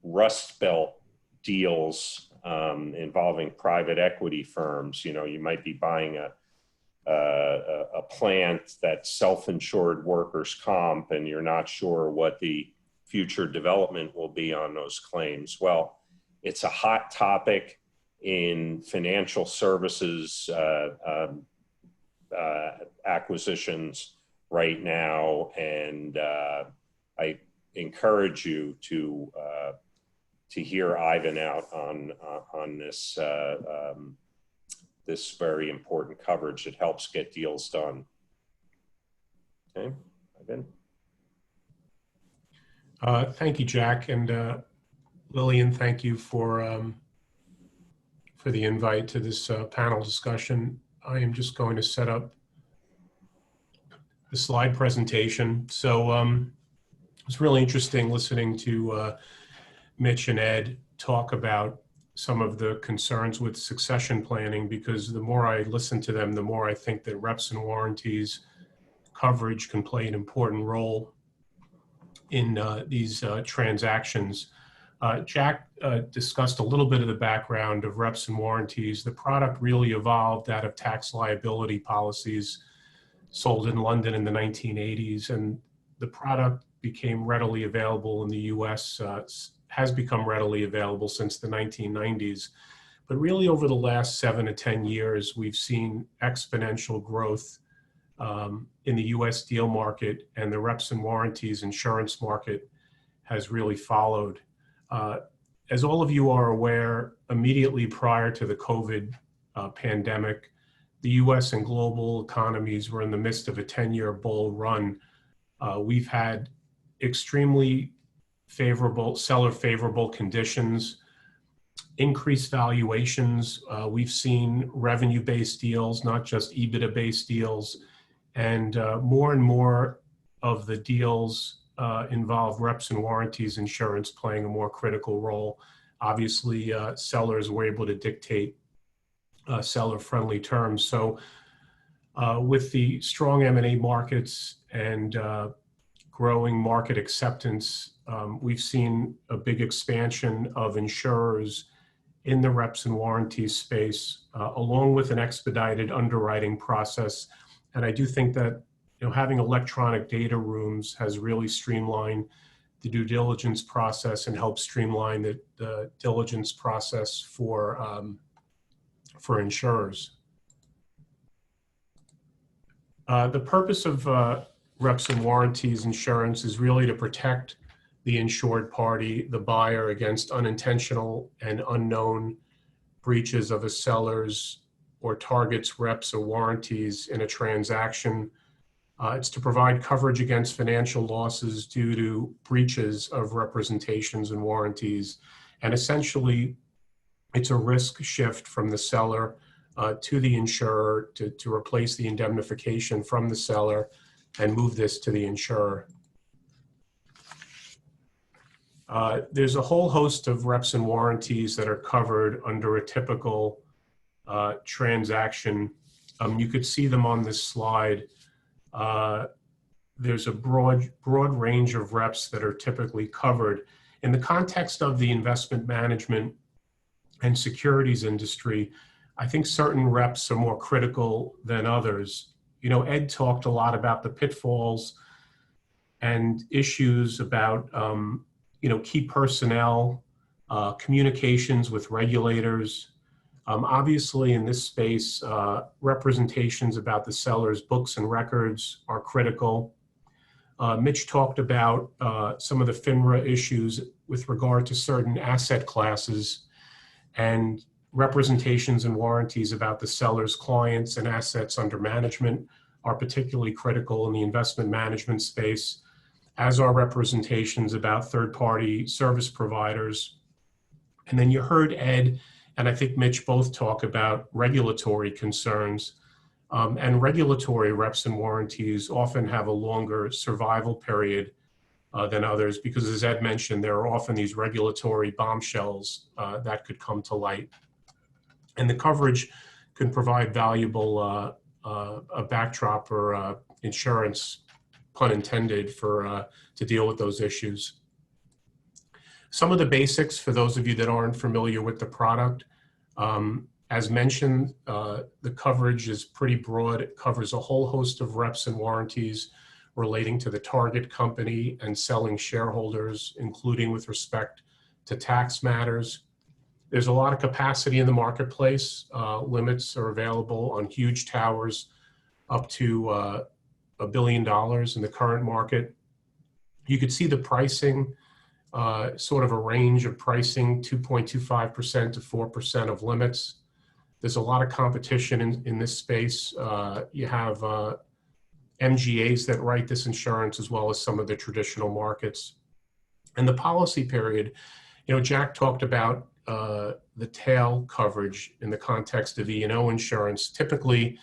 Rust Belt deals involving private equity firms. You might be buying a plant that's self-insured workers' comp, and you're not sure what the future development will be on those claims. Well, it's a hot topic in financial services acquisitions right now, and I encourage you to hear Ivan out on this this very important coverage that helps get deals done. Okay, Ivan. Thank you, Jack, and Lillian, thank you for the invite to this panel discussion. I am just going to set up the slide presentation. So it's really interesting listening to Mitch and Ed talk about some of the concerns with succession planning, because the more I listen to them, the more I think that reps and warranties coverage can play an important role in these transactions. Jack discussed a little bit of the background of reps and warranties. The product really evolved out of tax liability policies sold in London in the 1980s, and the product became readily available in the US, has become readily available since the 1990s. But really over the last 7 to 10 years, we've seen exponential growth in the US deal market, and the reps and warranties insurance market has really followed. As all of you are aware, immediately prior to the COVID pandemic, the US and global economies were in the midst of a 10-year bull run. We've had extremely favorable, seller favorable conditions, increased valuations. We've seen revenue-based deals, not just EBITDA-based deals, and more of the deals involve reps and warranties insurance playing a more critical role. Obviously, sellers were able to dictate seller-friendly terms. So with the strong M&A markets and growing market acceptance, we've seen a big expansion of insurers in the reps and warranties space, along with an expedited underwriting process. And I do think that having electronic data rooms has really streamlined the due diligence process and helped streamline the diligence process for for insurers. The purpose of reps and warranties insurance is really to protect the insured party, the buyer, against unintentional and unknown breaches of a seller's or target's reps or warranties in a transaction. It's to provide coverage against financial losses due to breaches of representations and warranties. And essentially, it's a risk shift from the seller to the insurer to replace the indemnification from the seller and move this to the insurer. There's a whole host of reps and warranties that are covered under a typical transaction. You could see them on this slide. There's a broad range of reps that are typically covered. In the context of the investment management and securities industry, I think certain reps are more critical than others. You know, Ed talked a lot about the pitfalls and issues about, key personnel, communications with regulators. Obviously, in this space, representations about the seller's books and records are critical. Mitch talked about some of the FINRA issues with regard to certain asset classes, and representations and warranties about the seller's clients and assets under management are particularly critical in the investment management space, as are representations about third-party service providers. And then you heard Ed and I think Mitch both talk about regulatory concerns, and regulatory reps and warranties often have a longer survival period than others, because as Ed mentioned, there are often these regulatory bombshells that could come to light. And the coverage can provide valuable a backdrop or insurance, pun intended, for to deal with those issues. Some of the basics for those of you that aren't familiar with the product. As mentioned, the coverage is pretty broad. It covers a whole host of reps and warranties relating to the target company and selling shareholders, including with respect to tax matters. There's a lot of capacity in the marketplace. Limits are available on huge towers up to $1 billion in the current market. You could see the pricing, sort of a range of pricing, 2.25% to 4% of limits. There's a lot of competition in this space. You have MGAs that write this insurance, as well as some of the traditional markets. And the policy period, Jack talked about the tail coverage in the context of E&O insurance. Typically,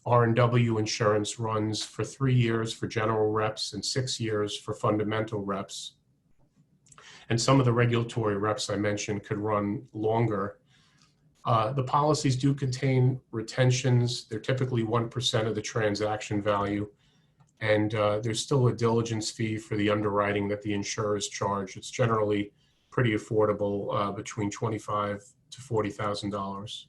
R&W insurance runs for 3 years for general reps and 6 years for fundamental reps. And some of the regulatory reps I mentioned could run longer. The policies do contain retentions. They're typically 1% of the transaction value. And there's still a diligence fee for the underwriting that the insurers charge. It's generally pretty affordable, between $25,000 to $40,000.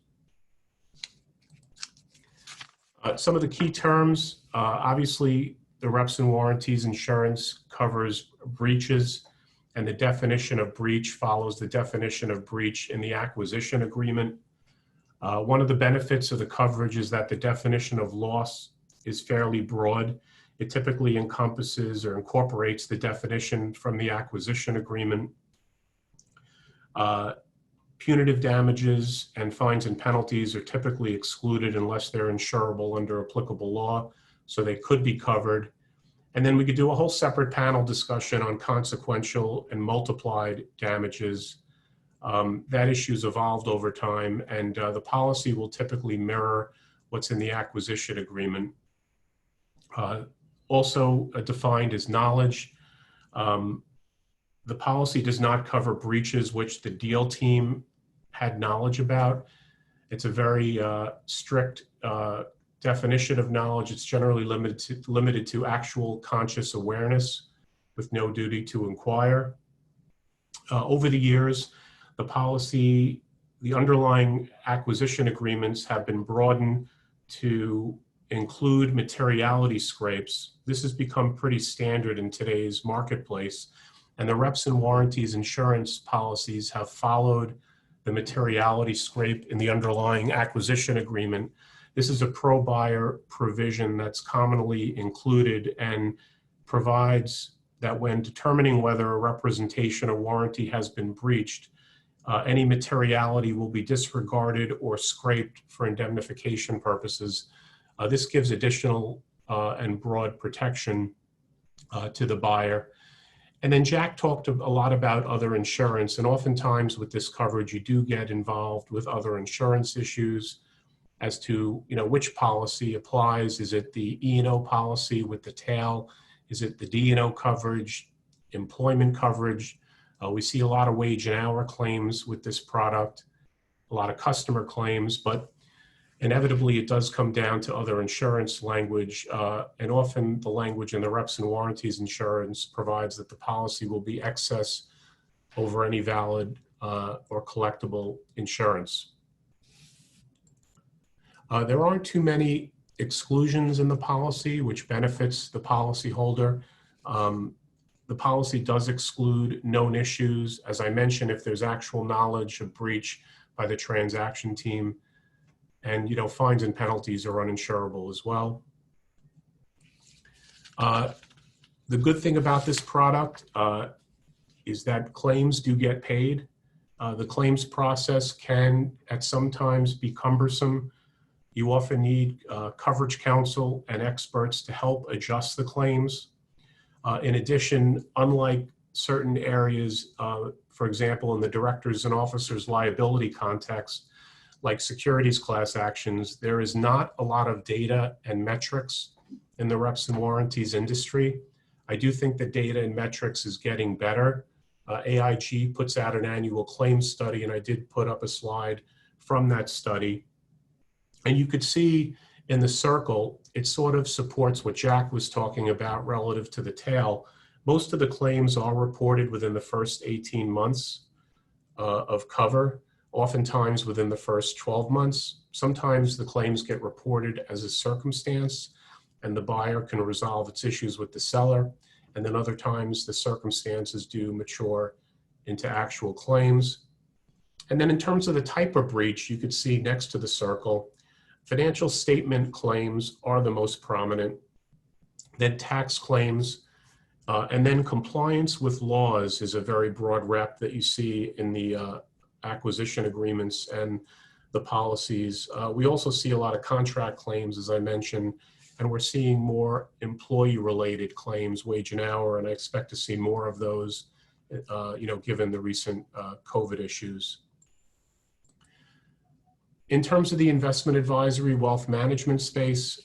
Some of the key terms, obviously, the reps and warranties insurance covers breaches, and the definition of breach follows the definition of breach in the acquisition agreement. One of the benefits of the coverage is that the definition of loss is fairly broad. It typically encompasses or incorporates the definition from the acquisition agreement. Punitive damages and fines and penalties are typically excluded unless they're insurable under applicable law, so they could be covered. And then we could do a whole separate panel discussion on consequential and multiplied damages. That issue's evolved over time, and the policy will typically mirror what's in the acquisition agreement. Also defined as knowledge. The policy does not cover breaches which the deal team had knowledge about. It's a very strict definition of knowledge. It's generally limited to actual conscious awareness with no duty to inquire. Over the years, the policy, the underlying acquisition agreements have been broadened to include materiality scrapes. This has become pretty standard in today's marketplace, and the reps and warranties insurance policies have followed the materiality scrape in the underlying acquisition agreement. This is a pro-buyer provision that's commonly included and provides that when determining whether a representation or warranty has been breached, any materiality will be disregarded or scraped for indemnification purposes. This gives additional and broad protection to the buyer. And then Jack talked a lot about other insurance, and oftentimes with this coverage, you do get involved with other insurance issues as to, which policy applies. Is it the E&O policy with the tail? Is it the D&O coverage, employment coverage? We see a lot of wage and hour claims with this product, a lot of customer claims, but inevitably it does come down to other insurance language, and often the language in the reps and warranties insurance provides that the policy will be excess over any valid or collectible insurance. There aren't too many exclusions in the policy, which benefits the policyholder. The policy does exclude known issues. As I mentioned, if there's actual knowledge of breach by the transaction team, and fines and penalties are uninsurable as well. The good thing about this product is that claims do get paid. The claims process can at sometimes be cumbersome. You often need coverage counsel and experts to help adjust the claims. In addition, unlike certain areas, for example, in the directors and officers liability context, like securities class actions, there is not a lot of data and metrics in the reps and warranties industry. I do think the data and metrics is getting better. AIG puts out an annual claims study, and I did put up a slide from that study. And you could see in the circle, it sort of supports what Jack was talking about relative to the tail. Most of the claims are reported within the first 18 months of cover, oftentimes within the first 12 months. Sometimes the claims get reported as a circumstance and the buyer can resolve its issues with the seller. And then other times the circumstances do mature into actual claims. And then in terms of the type of breach, you could see next to the circle, financial statement claims are the most prominent, then tax claims, and then compliance with laws is a very broad rep that you see in the acquisition agreements and the policies. We also see a lot of contract claims, as I mentioned, and we're seeing more employee-related claims, wage and hour, and I expect to see more of those, given the recent COVID issues. In terms of the investment advisory wealth management space,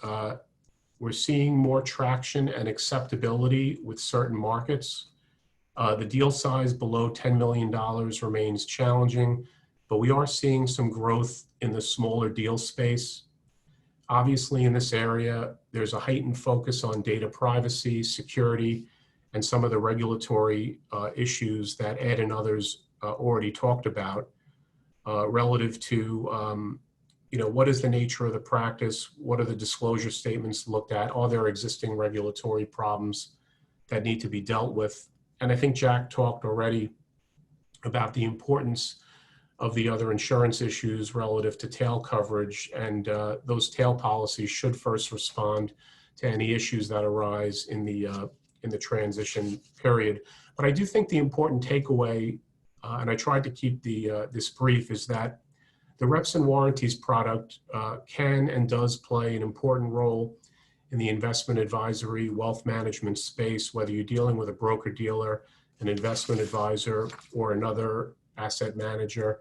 we're seeing more traction and acceptability with certain markets. The deal size below $10 million remains challenging, but we are seeing some growth in the smaller deal space. Obviously, in this area, there's a heightened focus on data privacy, security, and some of the regulatory issues that Ed and others already talked about. Relative to, what is the nature of the practice? What are the disclosure statements looked at? Are there existing regulatory problems that need to be dealt with? And I think Jack talked already about the importance of the other insurance issues relative to tail coverage, and those tail policies should first respond to any issues that arise in the transition period. But I do think the important takeaway, and I tried to keep this brief, is that the reps and warranties product can and does play an important role in the investment advisory wealth management space, whether you're dealing with a broker dealer, an investment advisor, or another asset manager.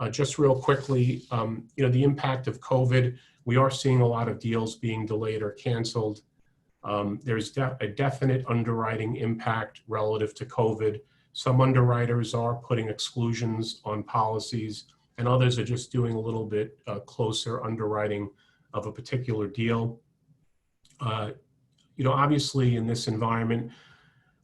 Just real quickly, the impact of COVID, we are seeing a lot of deals being delayed or canceled. There's a definite underwriting impact relative to COVID. Some underwriters are putting exclusions on policies, and others are just doing a little bit closer underwriting of a particular deal. Obviously in this environment,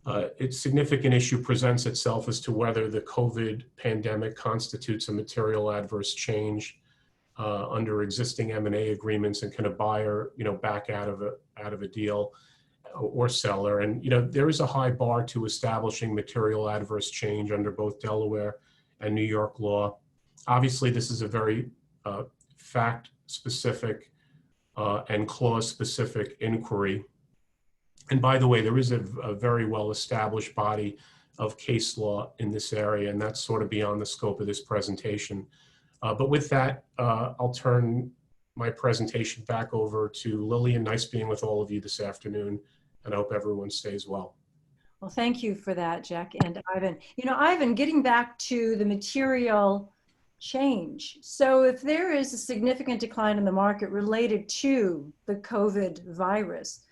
a significant issue presents itself as to whether the COVID pandemic constitutes a material adverse change under existing M&A agreements, and can a buyer, back out of a deal or seller. And, there is a high bar to establishing material adverse change under both Delaware and New York law. Obviously, this is a very fact-specific and clause-specific inquiry. And by the way, there is a very well-established body of case law in this area, and that's sort of beyond the scope of this presentation. But with that, I'll turn my presentation back over to Lillian. Nice being with all of you this afternoon, and I hope everyone stays well. Well, thank you for that, Jack and Ivan. You know, Ivan, getting back to the material change. So if there is a significant decline in the market related to the COVID virus,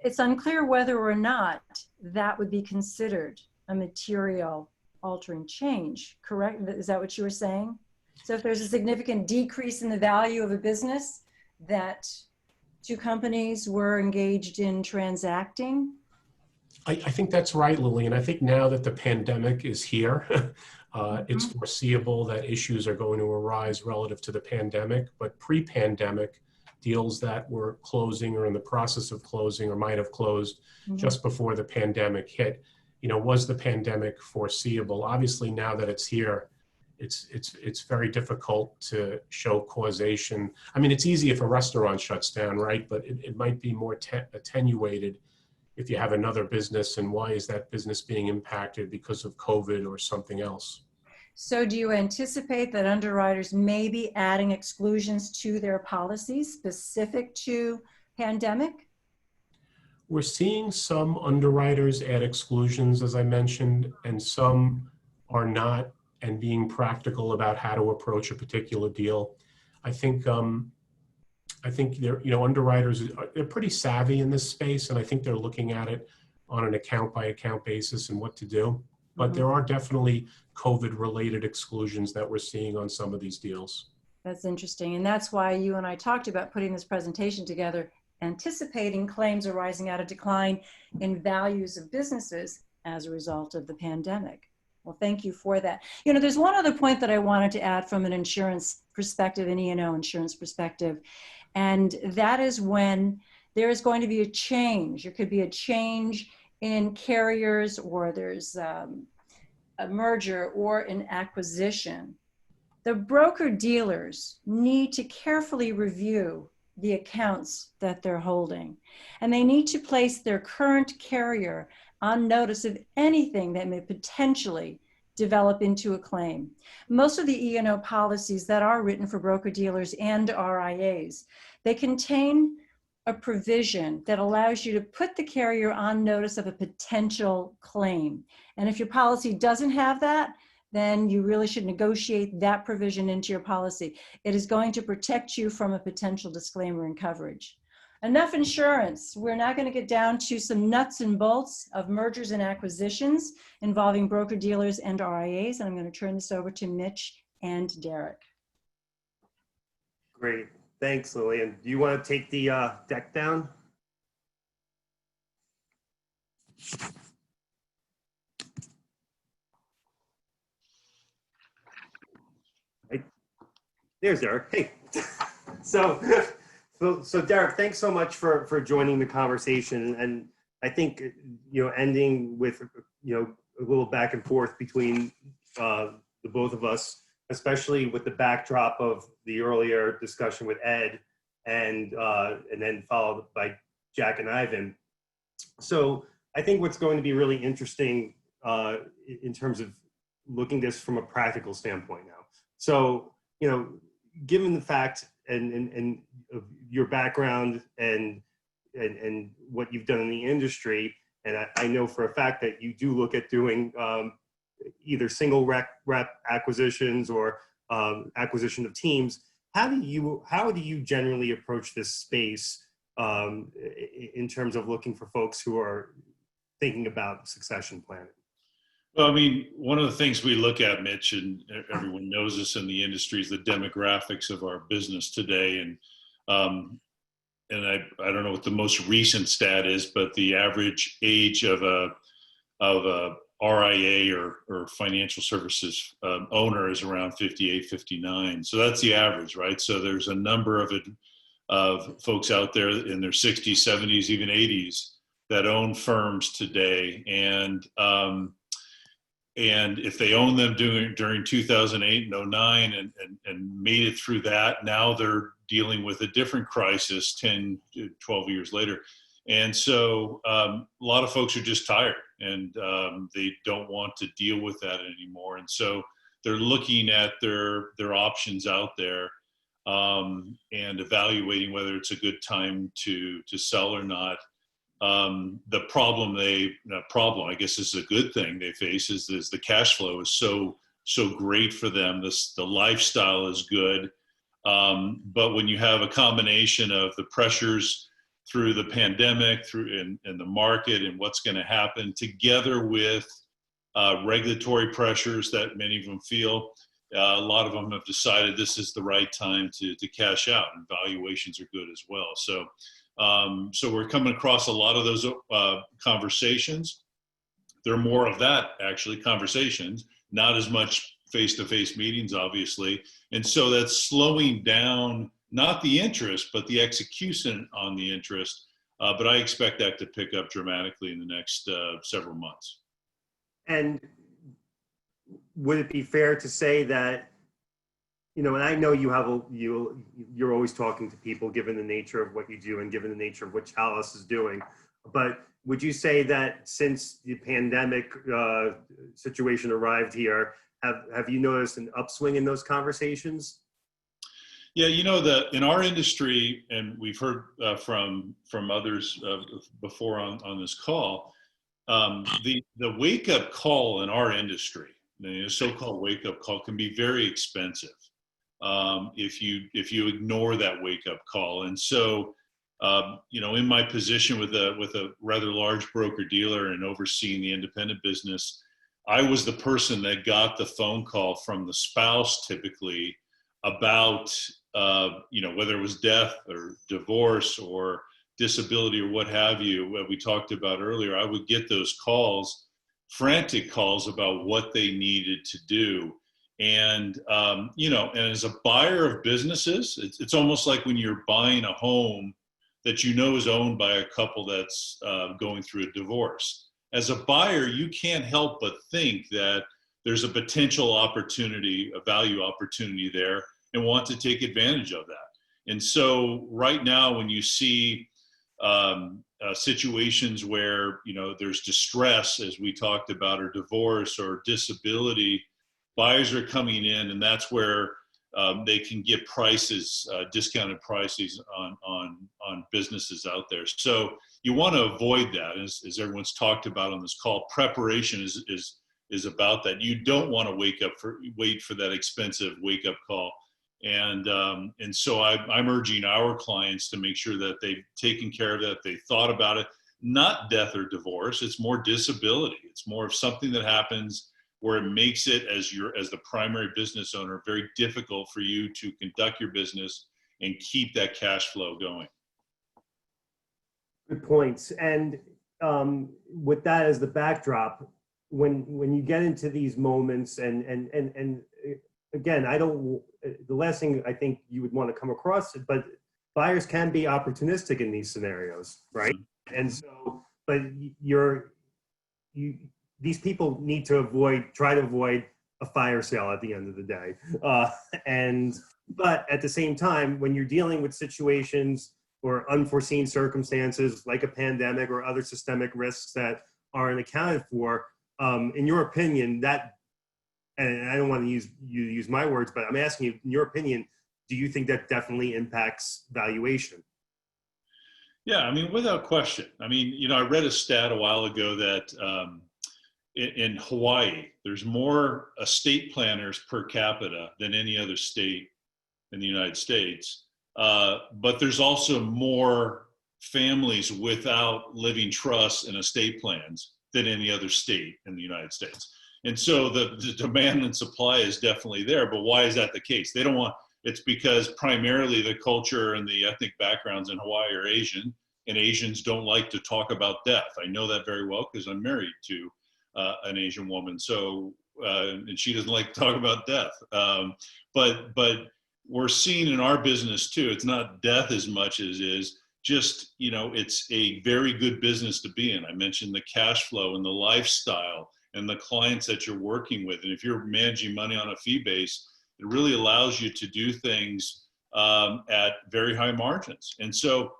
it's unclear whether or not that would be considered a material altering change, correct? Is that what you were saying? So if there's a significant decrease in the value of a business that two companies were engaged in transacting? I think that's right, Lillian. I think now that the pandemic is here, it's foreseeable that issues are going to arise relative to the pandemic, but pre-pandemic, deals that were closing or in the process of closing or might have closed just before the pandemic hit, you know, was the pandemic foreseeable? Obviously, now that it's here, it's very difficult to show causation. I mean, it's easy if a restaurant shuts down, right? But it might be more attenuated if you have another business, and why is that business being impacted because of COVID or something else? So do you anticipate that underwriters may be adding exclusions to their policies specific to pandemic? We're seeing some underwriters add exclusions, as I mentioned, and some are not, and being practical about how to approach a particular deal. I think they're, you know, underwriters, they're pretty savvy in this space, and I think they're looking at it on an account by account basis and what to do. But there are definitely COVID-related exclusions that we're seeing on some of these deals. That's interesting. And that's why you and I talked about putting this presentation together, anticipating claims arising out of decline in values of businesses as a result of the pandemic. Well, thank you for that. You know, there's one other point that I wanted to add from an insurance perspective, an E&O insurance perspective, and that is when there is going to be a change. There could be a change in carriers, or there's a merger or an acquisition. The broker-dealers need to carefully review the accounts that they're holding, and they need to place their current carrier on notice of anything that may potentially develop into a claim. Most of the E&O policies that are written for broker-dealers and RIAs, they contain a provision that allows you to put the carrier on notice of a potential claim. And if your policy doesn't have that, then you really should negotiate that provision into your policy. It is going to protect you from a potential disclaimer in coverage. Enough insurance. We're now going to get down to some nuts and bolts of mergers and acquisitions involving broker-dealers and RIAs. And I'm going to turn this over to Mitch and Derek. Great. Thanks, Lillian. Do you want to take the deck down? Right. There's Derek. Hey. So Derek, thanks so much for joining the conversation. And I think, you know, ending with, you know, a little back and forth between the both of us, especially with the backdrop of the earlier discussion with Ed, and then followed by Jack and Ivan. So I think what's going to be really interesting in terms of looking this from a practical standpoint now. So, you know, given the fact and your background and what you've done in the industry, and I know for a fact that you do look at doing either single rep acquisitions or acquisition of teams. How do you generally approach this space in terms of looking for folks who are thinking about succession planning? Well, I mean, one of the things we look at, Mitch, and everyone knows this in the industry, is the demographics of our business today. And I don't know what the most recent stat is, but the average age of a RIA or financial services owner is around 58, 59. So that's the average, right? So there's a number of folks out there in their 60s, 70s, even 80s that own firms today. And and if they owned them during 2008 and 09 and made it through that, now they're dealing with a different crisis 10, 12 years later. And so a lot of folks are just tired, and they don't want to deal with that anymore. And so they're looking at their options out there and evaluating whether it's a good time to sell or not. The problem I guess is a good thing they face is the cash flow is so great for them. The lifestyle is good. But when you have a combination of the pressures through the pandemic, in the market, and what's going to happen, together with regulatory pressures that many of them feel, a lot of them have decided this is the right time to cash out, and valuations are good as well. So we're coming across a lot of those conversations. There are more of that, actually, conversations, not as much face-to-face meetings, obviously. And so that's slowing down, not the interest, but the execution on the interest. But I expect that to pick up dramatically in the next several months. And would it be fair to say that, and I know you're always talking to people, given the nature of what you do and given the nature of what Chalice is doing, but would you say that since the pandemic situation arrived here, have you noticed an upswing in those conversations? Yeah, in our industry, and we've heard from others before on this call, the wake-up call in our industry, the so-called wake-up call, can be very expensive if you ignore that wake-up call. And so, in my position with a rather large broker-dealer and overseeing the independent business, I was the person that got the phone call from the spouse, typically, about whether it was death or divorce or disability or what have you, what we talked about earlier. I would get those calls, frantic calls about what they needed to do. And, and as a buyer of businesses, it's almost like when you're buying a home that is owned by a couple that's going through a divorce. As a buyer, you can't help but think that there's a potential opportunity, a value opportunity there, and want to take advantage of that. And so right now, when you see situations where, there's distress, as we talked about, or divorce or disability, buyers are coming in, and that's where they can get prices, discounted prices on businesses out there. So you want to avoid that, as everyone's talked about on this call. Preparation is about that. You don't want to wait for that expensive wake-up call. And so I'm urging our clients to make sure that they've taken care of that, they thought about it. Not death or divorce, it's more disability. It's more of something that happens where it makes it, as the primary business owner, very difficult for you to conduct your business and keep that cash flow going. Good points. And with that as the backdrop, when you get into these moments, and again, the last thing I think you would want to come across, but buyers can be opportunistic in these scenarios, right? And so, but these people need to try to avoid a fire sale at the end of the day. But at the same time, when you're dealing with situations or unforeseen circumstances like a pandemic or other systemic risks that aren't accounted for, in your opinion, and I don't want to use my words, but I'm asking you, in your opinion, do you think that definitely impacts valuation? Yeah, without question. I read a stat a while ago that in Hawaii, there's more estate planners per capita than any other state in the United States. But there's also more families without living trusts and estate plans than any other state in the United States. And so the demand and supply is definitely there. But why is that the case? It's because primarily the culture and the ethnic backgrounds in Hawaii are Asian, and Asians don't like to talk about death. I know that very well because I'm married to an Asian woman. So, and she doesn't like to talk about death. But we're seeing in our business too, it's not death as much as it is just, it's a very good business to be in. I mentioned the cash flow and the lifestyle and the clients that you're working with. And if you're managing money on a fee base, it really allows you to do things at very high margins. And so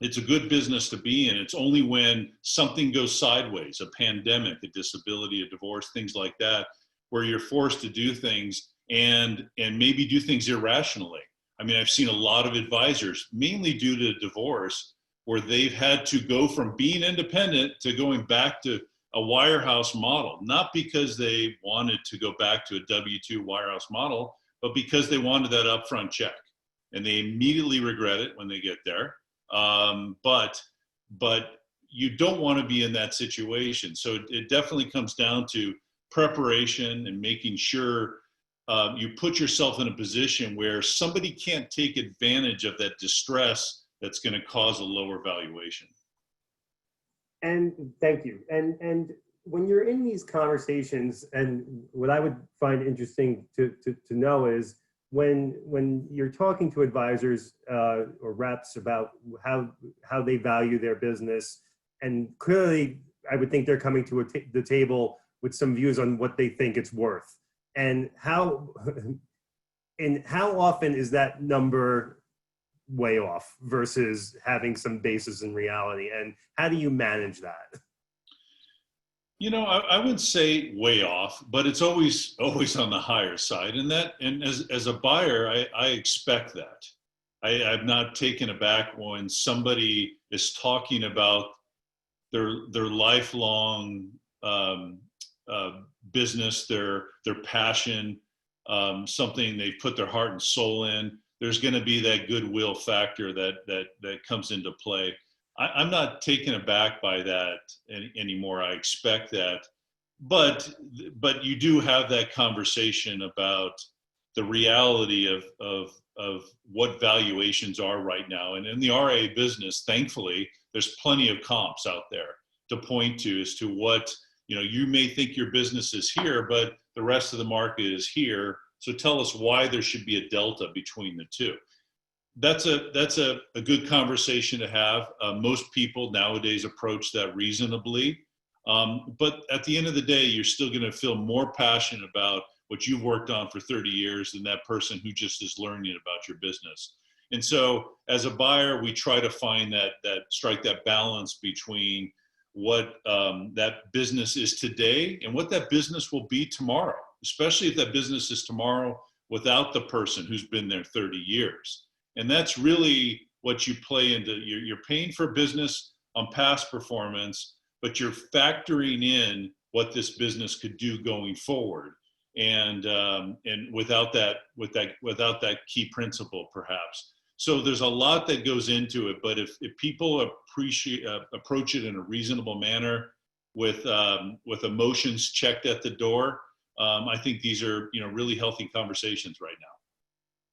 it's a good business to be in. It's only when something goes sideways, a pandemic, a disability, a divorce, things like that, where you're forced to do things and maybe do things irrationally. I mean, I've seen a lot of advisors, mainly due to divorce, where they've had to go from being independent to going back to a wirehouse model, not because they wanted to go back to a W-2 wirehouse model, but because they wanted that upfront check. And they immediately regret it when they get there. But you don't want to be in that situation. So it definitely comes down to preparation and making sure you put yourself in a position where somebody can't take advantage of that distress that's going to cause a lower valuation. And thank you. And when you're in these conversations, and what I would find interesting to know is when you're talking to advisors or reps about how they value their business, and clearly I would think they're coming to the table with some views on what they think it's worth, and how often is that number way off versus having some basis in reality, and how do you manage that? You know, I wouldn't say way off, but it's always on the higher side. And as a buyer, I expect that. I'm not taken aback when somebody is talking about their lifelong business, their passion, something they've put their heart and soul in. There's going to be that goodwill factor that comes into play. I'm not taken aback by that anymore. I expect that, but you do have that conversation about the reality of what valuations are right now. And in the RIA business, thankfully, there's plenty of comps out there to point to as to what, you know, you may think your business is here, but the rest of the market is here. So tell us why there should be a delta between the two. That's a good conversation to have. Most people nowadays approach that reasonably. But at the end of the day, you're still going to feel more passionate about what you've worked on for 30 years than that person who just is learning about your business. And so as a buyer, we try to find strike that balance between what that business is today and what that business will be tomorrow, especially if that business is tomorrow without the person who's been there 30 years. And that's really what you play into. You're paying for business on past performance, but you're factoring in what this business could do going forward. And without that key principle, perhaps. So there's a lot that goes into it. But if people approach it in a reasonable manner, with emotions checked at the door, I think these are, you know, really healthy conversations right now.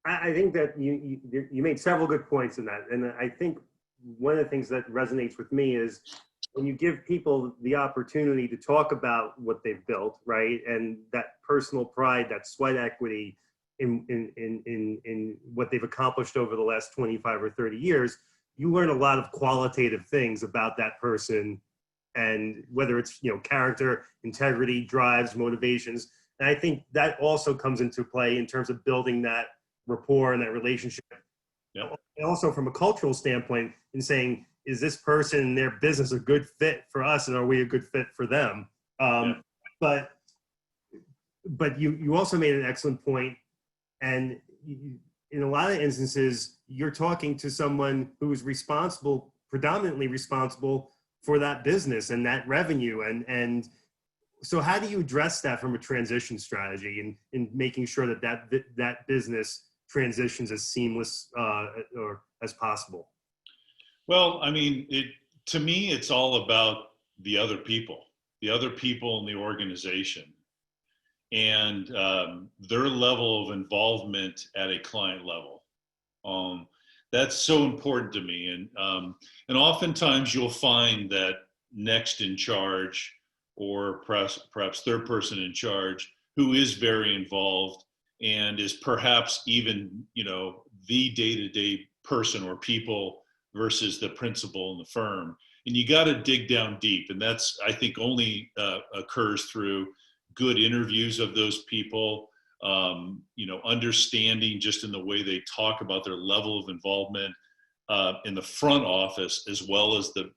I think that you made several good points in that. And I think one of the things that resonates with me is when you give people the opportunity to talk about what they've built, right? And that personal pride, that sweat equity in what they've accomplished over the last 25 or 30 years, you learn a lot of qualitative things about that person, and whether it's, you know, character, integrity, drives, motivations. And I think that also comes into play in terms of building that rapport and that relationship. Yep. And also from a cultural standpoint, in saying, is this person and their business a good fit for us, and are we a good fit for them? But you also made an excellent point, and in a lot of instances, you're talking to someone who is predominantly responsible for that business and that revenue, and so how do you address that from a transition strategy in making sure that business transitions as seamless or as possible? Well, I mean, to me, it's all about the other people in the organization, and their level of involvement at a client level. That's so important to me. And oftentimes you'll find that next in charge, or perhaps third person in charge, who is very involved and is perhaps even, you know, the day-to-day person or people versus the principal in the firm. And you got to dig down deep. And that's, I think, only occurs through good interviews of those people, understanding just in the way they talk about their level of involvement in the front office as well as the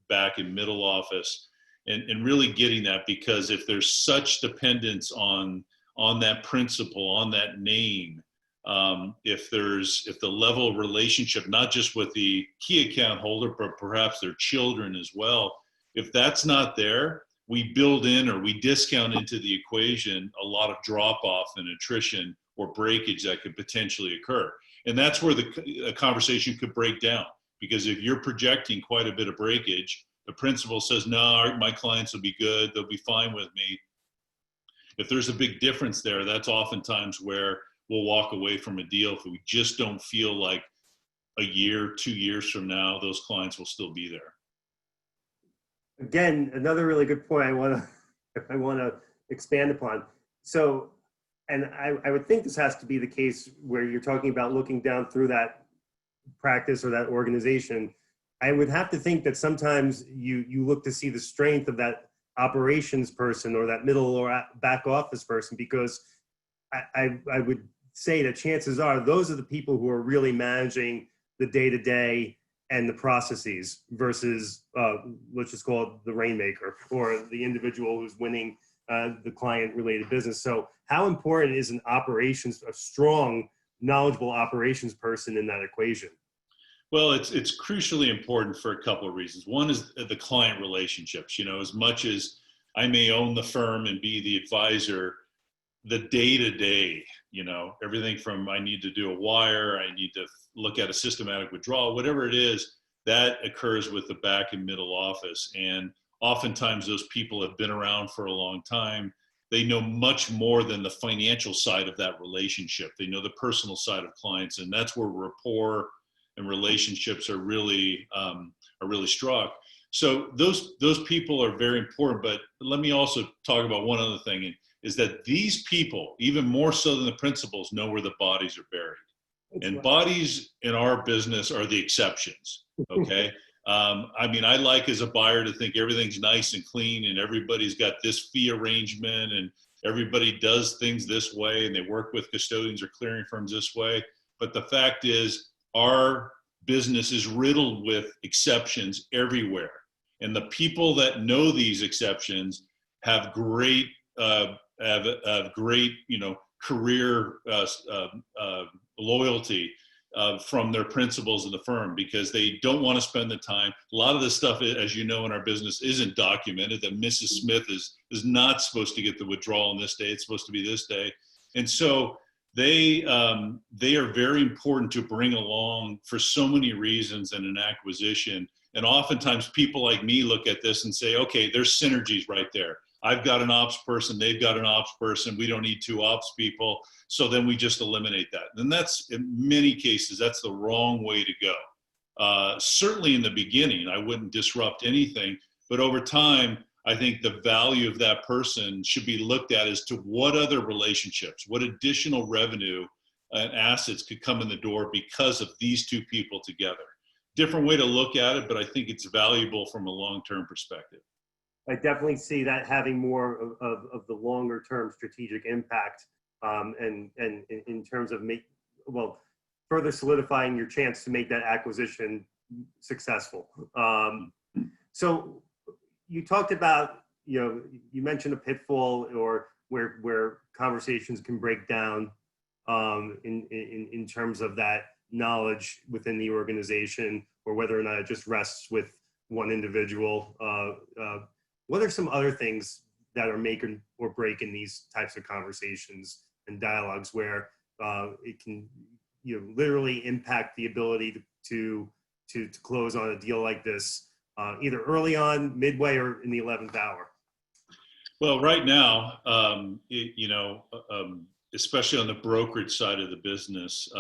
back and middle office, and really getting that, because if there's such dependence on that principle, on that name, if the level of relationship, not just with the key account holder, but perhaps their children as well, if that's not there, we build in or we discount into the equation a lot of drop off and attrition or breakage that could potentially occur. And that's where the conversation could break down, because if you're projecting quite a bit of breakage, the principal says, no, my clients will be good, they'll be fine with me. If there's a big difference there, that's oftentimes where we'll walk away from a deal if we just don't feel like a year, 2 years from now, those clients will still be there. Again, another really good point I want to expand upon. So, and I would think this has to be the case where you're talking about looking down through that practice or that organization. I would have to think that sometimes you look to see the strength of that operations person or that middle or back office person, because I would say that chances are those are the people who are really managing the day-to-day and the processes versus, let's just call it the rainmaker or the individual who's winning the client-related business. So how important is a strong, knowledgeable operations person in that equation? Well, it's crucially important for a couple of reasons. One is the client relationships. As much as I may own the firm and be the advisor, the day-to-day, everything from I need to do a wire, I need to look at a systematic withdrawal, whatever it is, that occurs with the back and middle office. And oftentimes those people have been around for a long time. They know much more than the financial side of that relationship. They know the personal side of clients, and that's where rapport and relationships are really struck. So those people are very important. But let me also talk about one other thing, is that these people, even more so than the principals, know where the bodies are buried. And bodies in our business are the exceptions, okay? I like as a buyer to think everything's nice and clean and everybody's got this fee arrangement and everybody does things this way and they work with custodians or clearing firms this way. But the fact is, our business is riddled with exceptions everywhere. And the people that know these exceptions have great career loyalty from their principals in the firm, because they don't want to spend the time. A lot of this stuff, as you know, in our business isn't documented, that Mrs. Smith is not supposed to get the withdrawal on this day. It's supposed to be this day. And so they are very important to bring along for so many reasons in an acquisition. And oftentimes people like me look at this and say, okay, there's synergies right there. I've got an ops person, they've got an ops person, we don't need two ops people, so then we just eliminate that. And that's, in many cases, that's the wrong way to go. Certainly in the beginning, I wouldn't disrupt anything, but over time, I think the value of that person should be looked at as to what other relationships, what additional revenue and assets could come in the door because of these two people together. Different way to look at it, but I think it's valuable from a long-term perspective. I definitely see that having more of the longer term strategic impact, and in terms of further solidifying your chance to make that acquisition successful. So you talked about, you mentioned a pitfall or where conversations can break down in terms of that knowledge within the organization, or whether or not it just rests with one individual. What are some other things that are making or breaking these types of conversations and dialogues where it can, literally impact the ability to close on a deal like this, either early on, midway, or in the 11th hour? Well, right now, especially on the brokerage side of the business,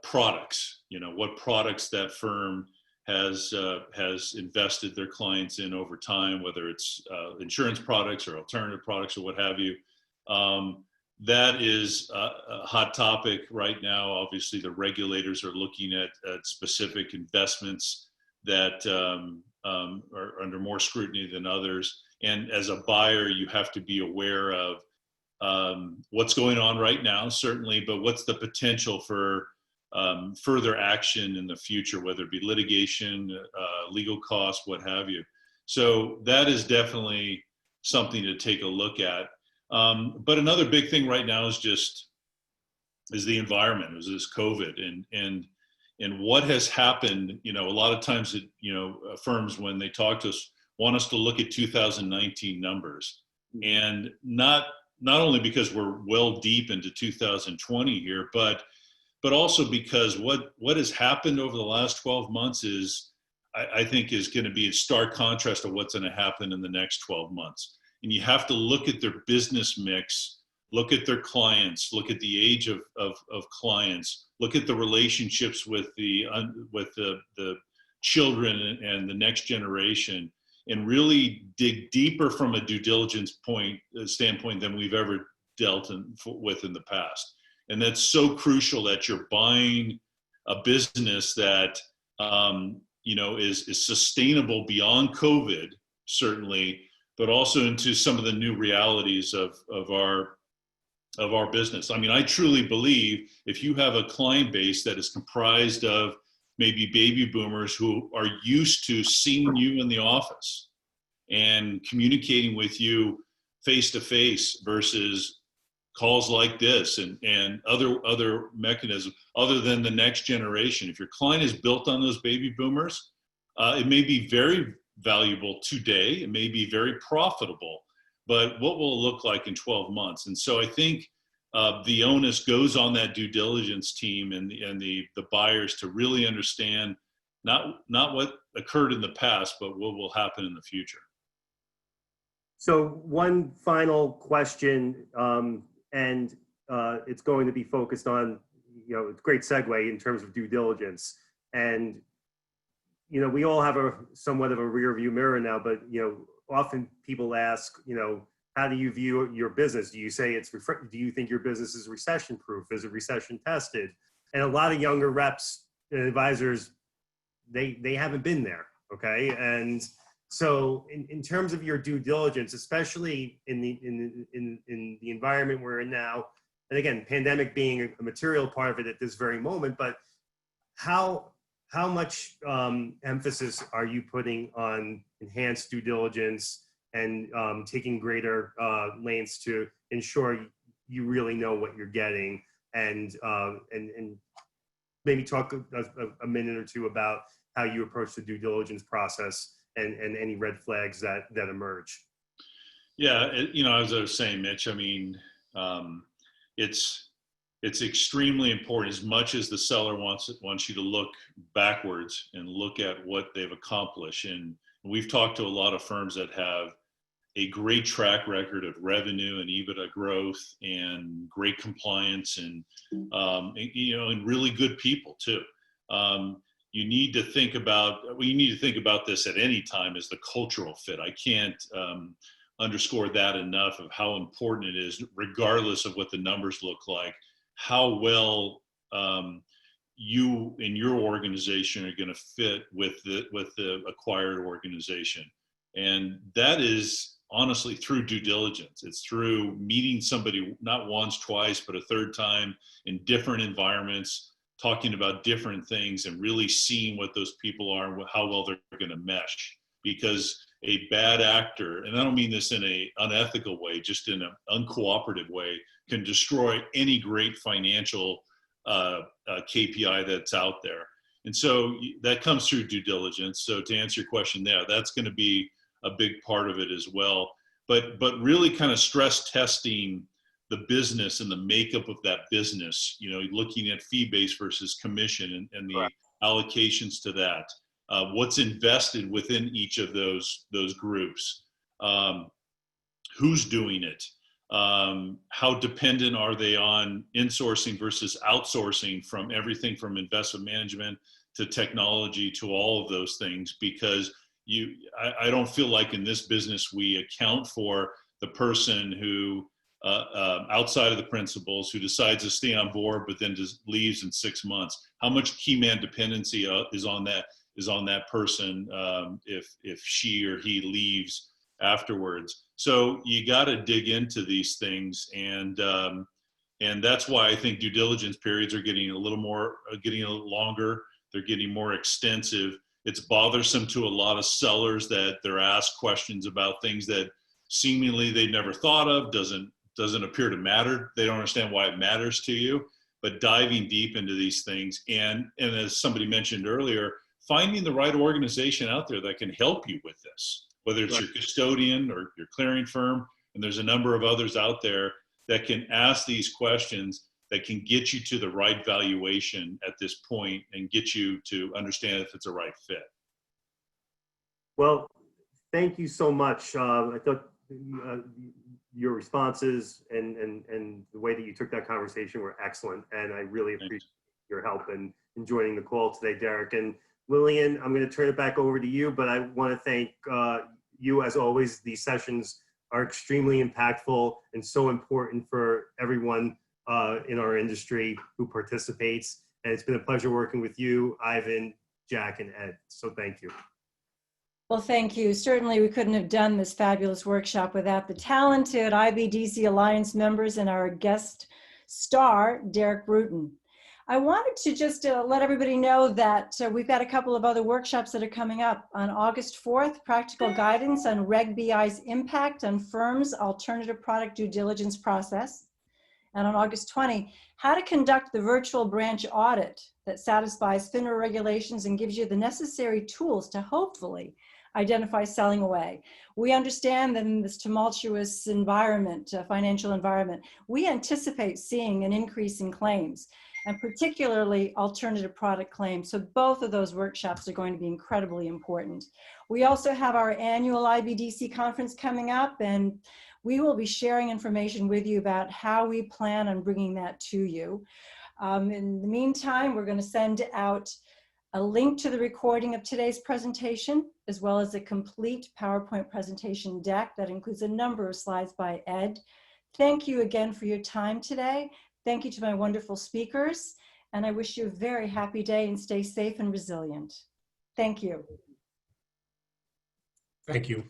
products, what products that firm has invested their clients in over time, whether it's insurance products or alternative products or what have you. That is a hot topic right now. Obviously, the regulators are looking at specific investments that are under more scrutiny than others. And as a buyer, you have to be aware of what's going on right now, certainly, but what's the potential for further action in the future, whether it be litigation, legal costs, what have you. So that is definitely something to take a look at. But another big thing right now is the environment, is this COVID and what has happened. You know, a lot of times, firms, when they talk to us, want us to look at 2019 numbers, and not only because we're well deep into 2020 here, but also because what has happened over the last 12 months is, I think, is going to be a stark contrast to what's going to happen in the next 12 months. And you have to look at their business mix, look at their clients, look at the age of clients, look at the relationships with the children and the next generation, and really dig deeper from a due diligence standpoint than we've ever dealt with in the past. And that's so crucial, that you're buying a business that is sustainable beyond COVID, certainly, but also into some of the new realities of our business. I mean, I truly believe if you have a client base that is comprised of maybe baby boomers who are used to seeing you in the office and communicating with you face to face versus calls like this and other mechanisms other than the next generation. If your client is built on those baby boomers, it may be very valuable today. It may be very profitable, but what will it look like in 12 months? And so I think the onus goes on that due diligence team and the buyers to really understand not what occurred in the past, but what will happen in the future. So one final question, and it's going to be focused on, it's a great segue in terms of due diligence. And, we all have somewhat of a rear view mirror now, but, often people ask, how do you view your business? Do you say do you think your business is recession proof? Is it recession tested? And a lot of younger reps and advisors, they haven't been there. Okay. And so in terms of your due diligence, especially in the environment we're in now, and again, pandemic being a material part of it at this very moment, but how much emphasis are you putting on enhanced due diligence and taking greater lengths to ensure you really know what you're getting, and maybe talk a minute or two about how you approach the due diligence process and any red flags that emerge? Yeah, as I was saying, Mitch, I mean, it's extremely important, as much as the seller wants you to look backwards and look at what they've accomplished. And we've talked to a lot of firms that have a great track record of revenue and EBITDA growth and great compliance and really good people too. You need to think about this at any time, as the cultural fit. I can't underscore that enough, of how important it is, regardless of what the numbers look like, how well you and your organization are going to fit with the acquired organization. And that is honestly through due diligence. It's through meeting somebody not once, twice, but a third time in different environments, talking about different things, and really seeing what those people are and how well they're going to mesh. Because a bad actor, and I don't mean this in an unethical way, just in an uncooperative way, can destroy any great financial KPI that's out there. And so that comes through due diligence. So to answer your question there, that's going to be a big part of it as well. But really kind of stress testing the business and the makeup of that business, looking at fee-based versus commission and the allocations to that. What's invested within each of those groups? Who's doing it? How dependent are they on insourcing versus outsourcing, from everything from investment management to technology to all of those things? Because I don't feel like in this business we account for the person who outside of the principals, who decides to stay on board but then just leaves in 6 months. How much key man dependency is on that? is on that person if she or he leaves afterwards. So you got to dig into these things, and that's why I think due diligence periods are getting a little longer. They're getting more extensive. It's bothersome to a lot of sellers that they're asked questions about things that seemingly they never thought of, doesn't appear to matter. They don't understand why it matters to you. But diving deep into these things, and as somebody mentioned earlier, finding the right organization out there that can help you with this, whether it's your custodian or your clearing firm, and there's a number of others out there that can ask these questions that can get you to the right valuation at this point and get you to understand if it's a right fit. Well, thank you so much. I thought your responses and the way that you took that conversation were excellent, and I really appreciate your help in joining the call today, Derek. And Lillian, I'm going to turn it back over to you, but I want to thank you as always. These sessions are extremely impactful and so important for everyone in our industry who participates. And it's been a pleasure working with you, Ivan, Jack, and Ed. So thank you. Well, thank you. Certainly, we couldn't have done this fabulous workshop without the talented IBDC Alliance members and our guest star, Derek Bruton. I wanted to just let everybody know that we've got a couple of other workshops that are coming up. On August 4th, practical guidance on Reg BI's impact on firms' alternative product due diligence process. And on August 20, how to conduct the virtual branch audit that satisfies FINRA regulations and gives you the necessary tools to hopefully identify selling away. We understand that in this tumultuous environment, financial environment, we anticipate seeing an increase in claims, and particularly alternative product claims. So both of those workshops are going to be incredibly important. We also have our annual IBDC conference coming up, and we will be sharing information with you about how we plan on bringing that to you. In the meantime, we're going to send out a link to the recording of today's presentation, as well as a complete PowerPoint presentation deck that includes a number of slides by Ed. Thank you again for your time today. Thank you to my wonderful speakers, and I wish you a very happy day and stay safe and resilient. Thank you. Thank you.